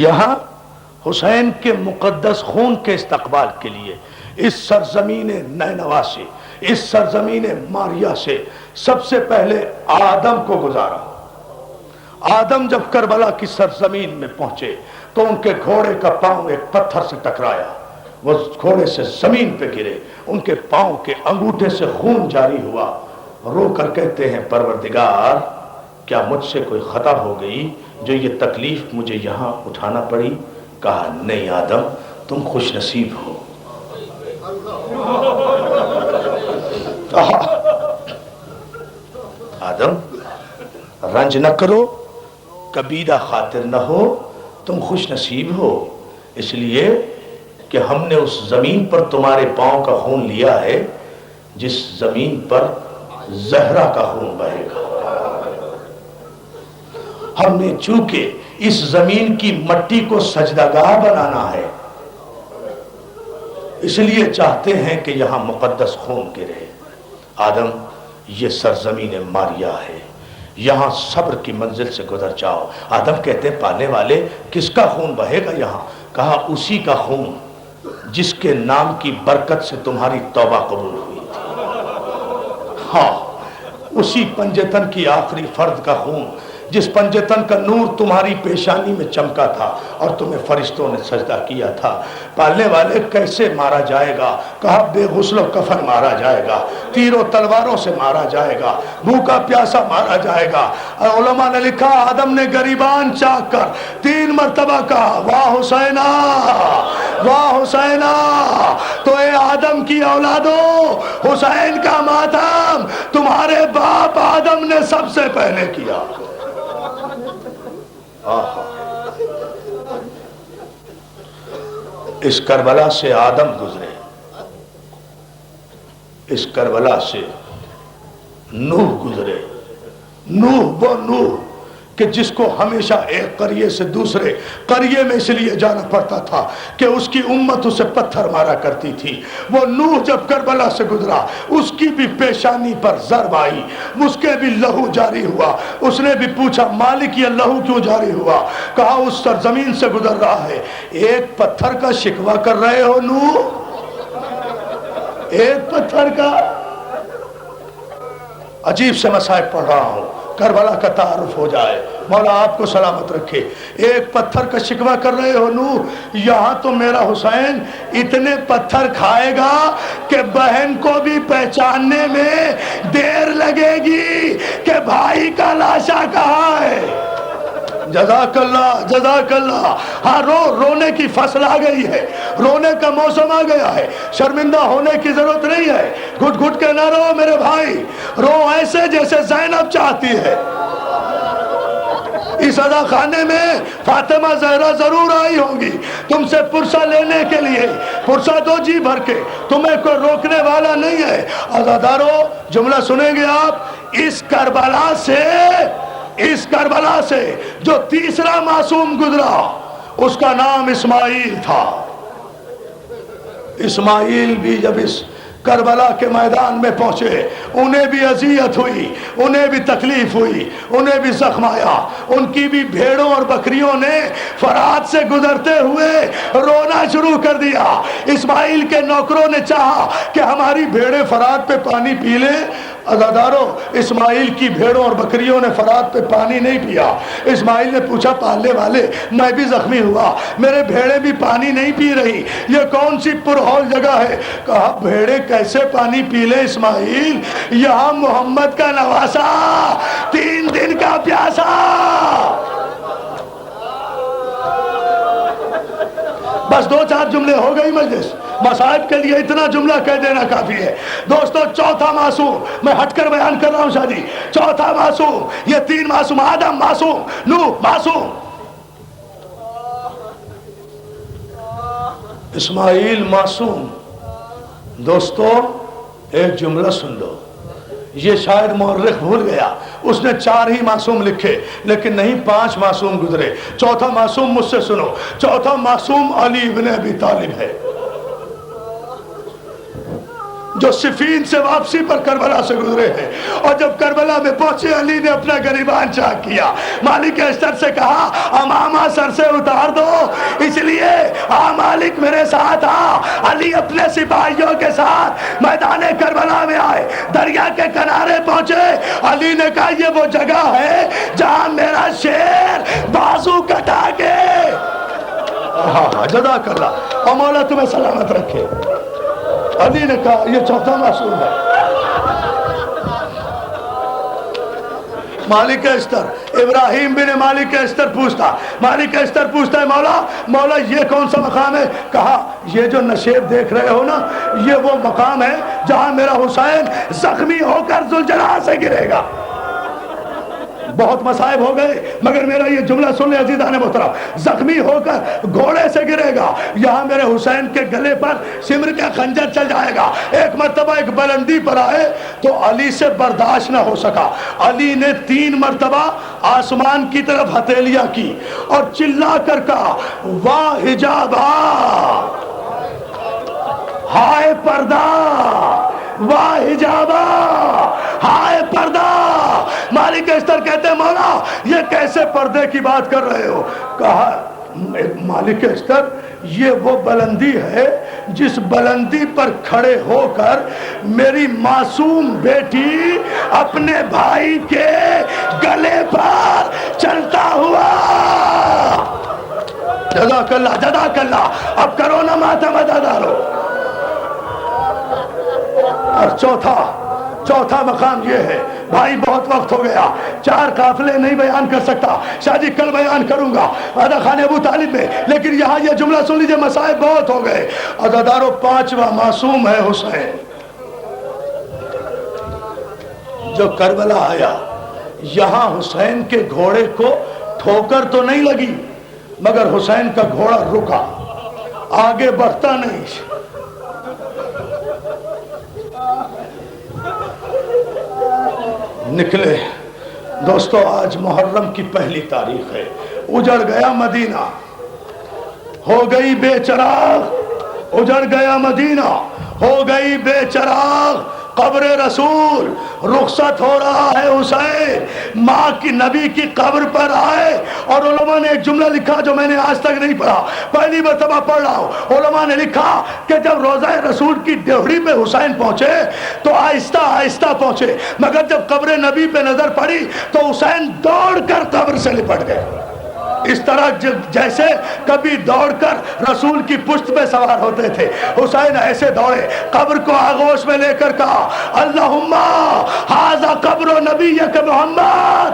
یہاں حسین کے مقدس خون کے استقبال کے لیے اس سرزمین نینوا سے، اس سرزمین ماریا سے سب سے پہلے آدم کو گزارا. آدم جب کربلا کی سرزمین میں پہنچے تو ان کے گھوڑے کا پاؤں ایک پتھر سے ٹکرایا، وہ گھوڑے سے زمین پہ گرے، ان کے پاؤں کے انگوٹھے سے خون جاری ہوا. رو کر کہتے ہیں پروردگار کیا مجھ سے کوئی خطا ہو گئی جو یہ تکلیف مجھے یہاں اٹھانا پڑی؟ کہا نہیں آدم، تم خوش نصیب ہو. آدم رنج نہ کرو، کبیرہ خاطر نہ ہو، تم خوش نصیب ہو، اس لیے کہ ہم نے اس زمین پر تمہارے پاؤں کا خون لیا ہے جس زمین پر زہرا کا خون بہے گا. ہم نے چونکہ اس زمین کی مٹی کو سجدہ گاہ بنانا ہے، اس لیے چاہتے ہیں کہ یہاں مقدس خون گرے. آدم یہ سرزمین ماریا ہے، یہاں صبر کی منزل سے گزر جاؤ. آدم کہتے ہیں پالنے والے کس کا خون بہے گا یہاں؟ کہا اسی کا خون جس کے نام کی برکت سے تمہاری توبہ قبول ہوئی تھی. ہاں، اسی پنجتن کی آخری فرد کا خون جس پنجتن کا نور تمہاری پیشانی میں چمکا تھا اور تمہیں فرشتوں نے سجدہ کیا تھا. پالنے والے کیسے مارا جائے گا؟ کہا بے غسل و کفن مارا جائے گا، تیروں تلواروں سے مارا جائے گا، بھوکا پیاسا مارا جائے گا. علماء نے لکھا آدم نے گریبان چاک کر 3 مرتبہ کہا واہ حسینہ، واہ حسینہ. تو اے آدم کی اولادو، حسین کا ماتم تمہارے باپ آدم نے سب سے پہلے کیا. اس کربلا سے آدم گزرے، اس کربلا سے نوح گزرے. نوح وہ نوح کہ جس کو ہمیشہ ایک قریے سے دوسرے قریے میں اس لیے جانا پڑتا تھا کہ اس کی امت اسے پتھر مارا کرتی تھی. وہ نوح جب کربلا سے گزرا اس کی بھی پیشانی پر ضرب آئی، اس کے بھی لہو جاری ہوا. اس نے بھی پوچھا مالک یہ لہو کیوں جاری ہوا؟ کہا اس سرزمین سے گزر رہا ہے. ایک پتھر کا شکوہ کر رہے ہو نوح، ایک پتھر کا. عجیب سے مصائب پڑھ رہا ہوں، کربلا کا تعارف ہو جائے. مولا آپ کو سلامت رکھے. ایک پتھر کا شکوہ کر رہے ہو نوح، یہاں تو میرا حسین اتنے پتھر کھائے گا کہ بہن کو بھی پہچاننے میں دیر لگے گی کہ بھائی کا لاشا کہاں ہے. جزاک اللہ، جزاک اللہ. ہاں رونے کی فصل آ گئی ہے، رونے کا موسم آ گیا ہے. شرمندہ ہونے کی ضرورت نہیں ہے. گھٹ گھٹ کے نہ رو میرے بھائی، رو ایسے جیسے زینب چاہتی ہے. اس ادا خانے میں فاطمہ زہرا ضرور آئی ہوں گی تم سے پرسہ لینے کے لیے، پرسہ دو جی بھر کے، تمہیں کوئی روکنے والا نہیں ہے۔ عزادارو جملہ سنیں گے آپ، اس کربلا سے جو تیسرا معصوم گزرا اس کا نام اسماعیل تھا۔ اسماعیل بھی جب اس کربلا کے میدان میں پہنچے، انہیں بھی اذیت ہوئی، انہیں بھی تکلیف ہوئی، انہیں بھی زخم آیا، ان کی بھی بھیڑوں اور بکریوں نے فرات سے گزرتے ہوئے رونا شروع کر دیا۔ اسماعیل کے نوکروں نے چاہا کہ ہماری بھیڑیں فرات پہ پانی پی لیں۔ عزادارو اسماعیل کی بھیڑوں اور بکریوں نے فرات پہ پانی نہیں پیا۔ اسماعیل نے پوچھا پالنے والے، میں بھی زخمی ہوا، میرے بھیڑیں بھی پانی نہیں پی رہی، یہ کون سی پرہول جگہ ہے؟ کہا بھیڑیں کیسے پانی پی لیں اسماعیل، یہاں محمد کا نواسا 3 دن کا پیاسا۔ بس 2-4 جملے ہو گئی مجلس، مصائب کے لیے اتنا جملہ کہہ دینا کافی ہے۔ دوستو چوتھا معصوم، میں ہٹ کر بیان کر رہا ہوں شادی، چوتھا معصوم، یہ 3 معصوم، آدم معصوم، نوح معصوم، اسماعیل معصوم۔ دوستو ایک جملہ سن لو، یہ شاید مورخ بھول گیا، اس نے 4 ہی معصوم لکھے لیکن نہیں 5 معصوم گزرے۔ چوتھا معصوم مجھ سے سنو، چوتھا معصوم علی بن ابی طالب ہے، جو صفین سے واپسی پر کربلا سے گزرے ہیں، اور جب کربلا میں پہنچے علی نے اپنا گریبان چاک کیا، مالک اشتر سے کہا امامہ سر سے اتار دو، اس لیے مالک میرے ساتھ آ۔ علی اپنے سپاہیوں کے ساتھ میدان کربلا میں آئے، دریا کے کنارے پہنچے، علی نے کہا یہ وہ جگہ ہے جہاں میرا شیر بازو کٹا کے، جزاک اللہ، اور مولا تمہیں سلامت رکھے۔ علی نے کہا یہ چوتھا معصوم ہے۔ مالک اشتر، ابراہیم بن مالک اشتر پوچھتا، مالک اشتر پوچھتا ہے مولا یہ کون سا مقام ہے؟ کہا یہ جو نشیب دیکھ رہے ہو نا، یہ وہ مقام ہے جہاں میرا حسین زخمی ہو کر ذوالجلال سے گرے گا۔ بہت مصائب ہو گئے مگر میرا یہ جملہ سن لے عزیزان محترم، زخمی ہو کر گھوڑے سے گرے گا، یہاں میرے حسین کے گلے پر سمر کا خنجر چل جائے گا۔ ایک مرتبہ ایک بلندی پر آئے تو علی سے برداشت نہ ہو سکا، علی نے 3 مرتبہ آسمان کی طرف ہتھیلیاں کی اور چلا کر کہا واہ حجابا، ہائے پردہ، واہ حجابا، ہائے پردہ۔ مالک اشتر کہتے ہیں مولا یہ کیسے پردے کی بات کر رہے ہو؟ کہا مالک اشتر یہ وہ بلندی ہے جس بلندی پر کھڑے ہو کر میری معصوم بیٹی اپنے بھائی کے گلے پر چلتا ہوا۔ جزاک اللہ، جزاک اللہ، اب کرو نا ماتم عزادارو۔ اور چوتھا مقام یہ ہے، بھائی بہت وقت ہو گیا، 4 قافلے نہیں بیان کر سکتا، شاید ہی کل بیان کروں گا ادا خان ابو طالب میں، لیکن یہاں یہ جملہ سن لیجئے، مصائب بہت ہو گئے۔ عزادارو 5واں معصوم ہے حسین، جو کربلا آیا، یہاں حسین کے گھوڑے کو ٹھوکر تو نہیں لگی مگر حسین کا گھوڑا رکا، آگے بڑھتا نہیں۔ نکلے دوستو، آج محرم کی پہلی تاریخ ہے، اجڑ گیا مدینہ، ہو گئی بے چراغ، اجڑ گیا مدینہ، ہو گئی بے چراغ قبر رسول، رخصت ہو رہا ہے حسین، ماں کی نبی کی قبر پر آئے، اور علماء نے ایک جملہ لکھا جو میں نے آج تک نہیں پڑھا، پہلی مرتبہ پڑھ رہا ہوں۔ علماء نے لکھا کہ جب روضہ رسول کی ڈیوڑی پہ حسین پہنچے تو آہستہ آہستہ پہنچے، مگر جب قبر نبی پہ نظر پڑی تو حسین دوڑ کر قبر سے لپٹ گئے، اس طرح جیسے کبھی دوڑ کر رسول کی پشت پہ سوار ہوتے تھے، حسین ایسے دوڑے، قبر کو آغوش میں لے کر کہا اللہم ھذا قبر نبیک محمد،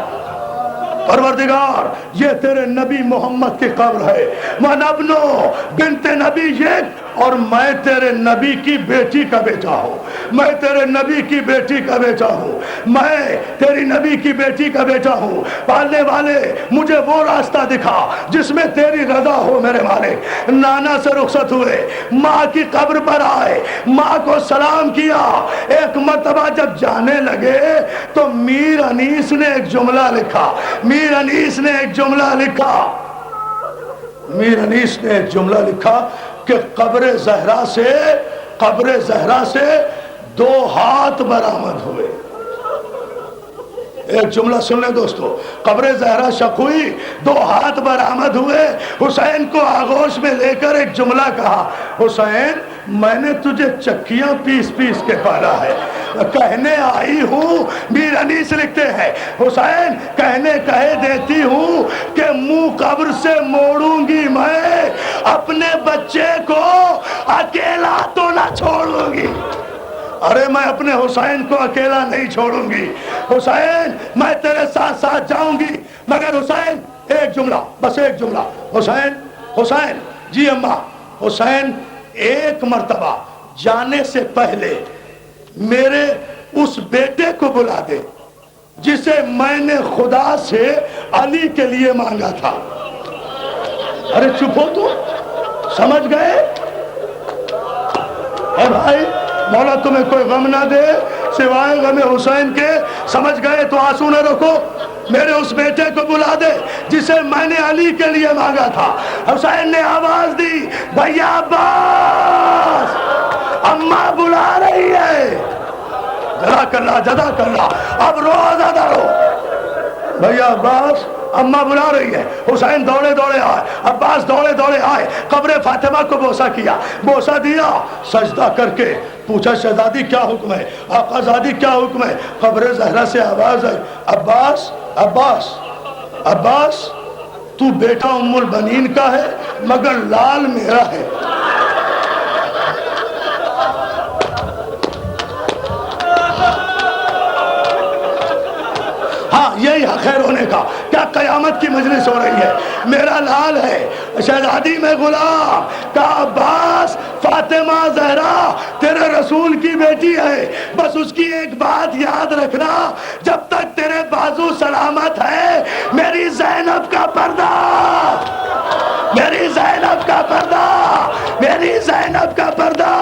پروردگار یہ تیرے نبی محمد کی قبر ہے، وَنَبْنُ بنت نبیک اور میں تیرے نبی کی بیٹی کا بیٹا ہوں، میں تیرے نبی کی بیٹی کا بیٹا ہوں، میں تیری نبی کی بیٹی کا بیٹا ہوں، پالنے والے مجھے وہ راستہ دکھا جس میں تیری رضا ہو میرے مالک۔ نانا سے رخصت ہوئے، ماں کی قبر پر آئے، ماں کو سلام کیا۔ ایک مرتبہ جب جانے لگے تو میر انیس نے ایک جملہ لکھا، میر انیس نے ایک جملہ لکھا، میر انیس نے ایک جملہ لکھا کہ قبر زہرا سے 2 ہاتھ برآمد ہوئے۔ ایک جملہ سن لیں دوستو، قبر زہرا شق ہوئی، 2 ہاتھ برآمد ہوئے۔ حسین کو آغوش میں لے کر ایک جملہ کہا، حسین میں نے تجھے چکیاں پیس پیس کے پالا ہے، کہنے آئی ہوں، میر انیس لکھتے ہیں، حسین کہے دیتی ہوں کہ منہ قبر سے موڑوں گی میں، اپنے بچے کو اکیلا تو نہ چھوڑوں گی۔ ارے میں اپنے حسین کو اکیلا نہیں چھوڑوں گی، حسین میں تیرے ساتھ ساتھ جاؤں گی، مگر حسین ایک جملہ، بس ایک جملہ، حسین جی اماں، حسین ایک مرتبہ جانے سے پہلے میرے اس بیٹے کو بلا دے جسے میں نے خدا سے علی کے لیے مانگا تھا۔ ارے چپ ہو تو، سمجھ گئے؟ اے بھائی مولا تمہیں کوئی غم نہ دے سوائے غم حسین کے، سمجھ گئے تو آنسو نہ رکھو، میرے اس بیٹے کو بلا دے جسے میں نے علی کے لیے مانگا تھا۔ حسین نے آواز دی، بھیا عباس اماں بلا رہی ہے، جزاک اللہ، اب رو زیادہ رو، بھیا عباس اماں بلا رہی ہے۔ حسین دوڑے دوڑے آئے، عباس دوڑے دوڑے آئے، قبر فاطمہ کو بوسہ کیا، بوسہ دیا، سجدہ کر کے پوچھا شہزادی کیا حکم ہے، آقا زادی کیا حکم ہے؟ قبر زہرا سے آواز آئی، عباس عباس عباس تو بیٹا ام البنین کا ہے مگر لال میرا ہے۔ ہاں یہی خیر ہونے کا، کیا قیامت کی مجلس ہو رہی ہے، میرا لال ہے، شہزادی میں غلام کا عباس، فاطمہ زہرا تیرے رسول کی بیٹی ہے، بس اس کی ایک بات یاد رکھنا، جب تک تیرے بازو سلامت ہے میری زینب کا پردہ، میری زینب کا پردہ، میری زینب کا پردہ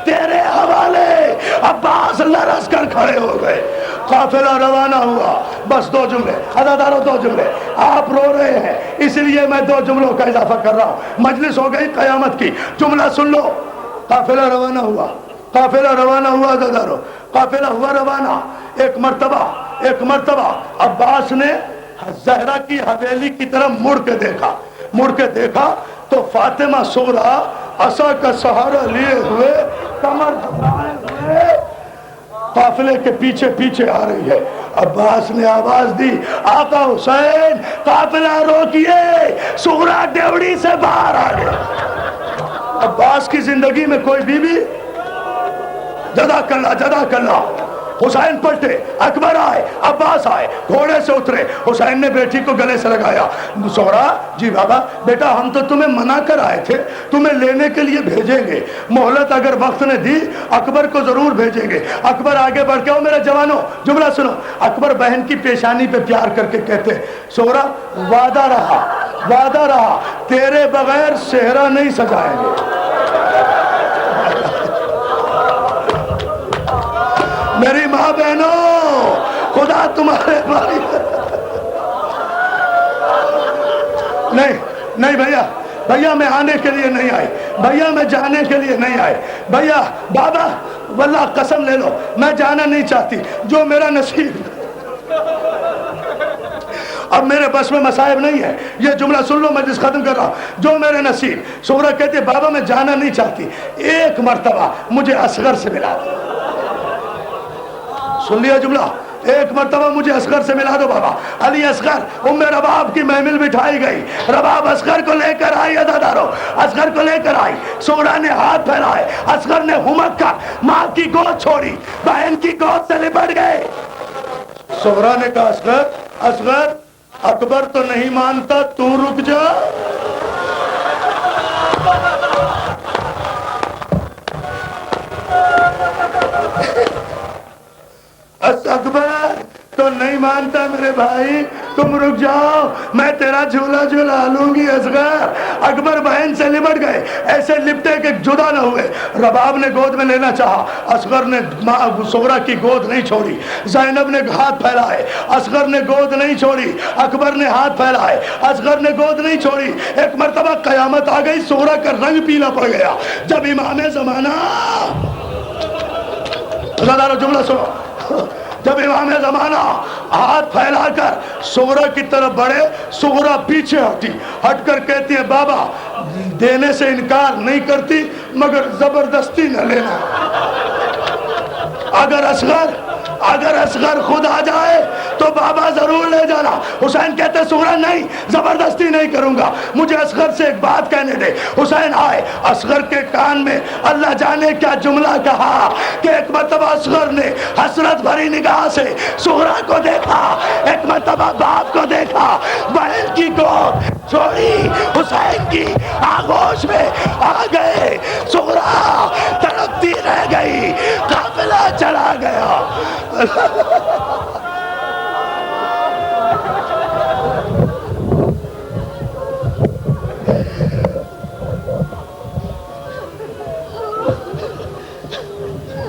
تیرے حوالے۔ عباس لرز کر کھڑے ہو گئے، قافلہ روانہ ہوا۔ بس 2 جملے عزادارو، 2 جملے، آپ رو رہے ہیں اس لیے میں 2 جملوں کا اضافہ کر رہا ہوں، مجلس ہو گئی قیامت کی، جملہ سن لو۔ قافلہ روانہ ہوا، قافلہ روانہ ہوا عزادارو، قافلہ ہوا روانہ۔ ایک مرتبہ عباس نے زہرا کی حویلی کی طرف مڑ کے دیکھا تو فاطمہ صغریٰ عصا کا سہارا لیے ہوئے، کمر جھکائے ہوئے قافلے کے پیچھے پیچھے آ رہی ہے۔ عباس نے آواز دی، آقا حسین قافلہ روکیے، صغریٰ ڈیوڑی سے باہر آ گیا۔ عباس کی زندگی میں کوئی بیوی، جزاک اللہ، حسین پلٹے، اکبر آئے، عباس آئے، گھوڑے سے اترے، حسین نے بیٹی کو گلے سے لگایا، صغریٰ جی بابا بیٹا ہم تو تمہیں منع کر آئے تھے، تمہیں لینے کے لیے بھیجیں گے، مہلت اگر وقت نے دی اکبر کو ضرور بھیجیں گے۔ اکبر آگے بڑھ کے، میرے جوانوں جملہ سنو، اکبر بہن کی پیشانی پہ پیار کر کے کہتے، صغریٰ وعدہ رہا تیرے بغیر صحرا نہیں سجائیں گے۔ میری ماں بہنوں خدا تمہارے بھائی، نہیں بھیا میں آنے کے لیے نہیں آئی، بھیا میں جانے کے لیے نہیں آئی، بھیا بابا واللہ قسم لے لو میں جانا نہیں چاہتی، جو میرا نصیب، اب میرے بس میں مصائب نہیں ہے، یہ جملہ سن لو مجلس ختم کر رہا ہوں، جو میرے نصیب۔ صغریٰ کہتی ہے بابا میں جانا نہیں چاہتی، ایک مرتبہ مجھے اصغر سے ملا دو، سن لیا جملہ، ایک مرتبہ مجھے اصغر سے ملا دو بابا۔ علی اصغر، ام رباب کی محمل بٹھائی گئی، رباب اصغر کو لے کر آئی، عزادارو اصغر کو لے کر آئی، صغریٰ نے ہاتھ پھیلائے، اصغر نے ہمک کر ماں کی گود چھوڑی، بہن کی گود سے لپٹ گئے۔ صغریٰ نے کہا اصغر اکبر تو نہیں مانتا، تو رک جا، نہیں مانتا میرے بھائی، تم رک جاؤ، میں تیرا جھولا جھولا لوں گی اصغر۔ اکبر بہن سے لپٹ گئے، ایسے لپٹے کہ جدا نہ ہوئے۔ رباب نے گود میں لینا چاہا، اصغر نے صغرا کی گود نہیں چھوڑی۔ زینب نے ہاتھ پھیلائے، اصغر نے گود نہیں چھوڑی۔ اکبر نے ہاتھ پھیلائے، اصغر نے گود نہیں چھوڑی۔ ایک مرتبہ قیامت آ گئی، صغرا کا رنگ پیلا پڑ گیا۔ جب امام زمانہ، جملہ سنو، جب امام زمانہ ہاتھ پھیلا کر صغرا کی طرف بڑھے، صغرا پیچھے ہٹی، ہٹ کر کہتی ہے بابا دینے سے انکار نہیں کرتی مگر زبردستی نہ لینا۔ اگر اصغر خود آ جائے تو بابا ضرور لے جانا۔ حسین کہتے صغرا نہیں، زبردستی نہیں کروں گا، مجھے اصغر سے ایک بات کہنے دے۔ حسین آئے، اصغر کے کان میں اللہ جانے کیا جملہ کہا کہ ایک مرتبہ اصغر نے حسرت بھری نگاہ سے صغرا کو دیکھا، ایک مرتبہ باپ کو دیکھا، بہن کی گود چھوڑی، حسین کی آغوش میں آ گئے، صغرا تڑپتی رہ گئی، قافلہ چلا گیا۔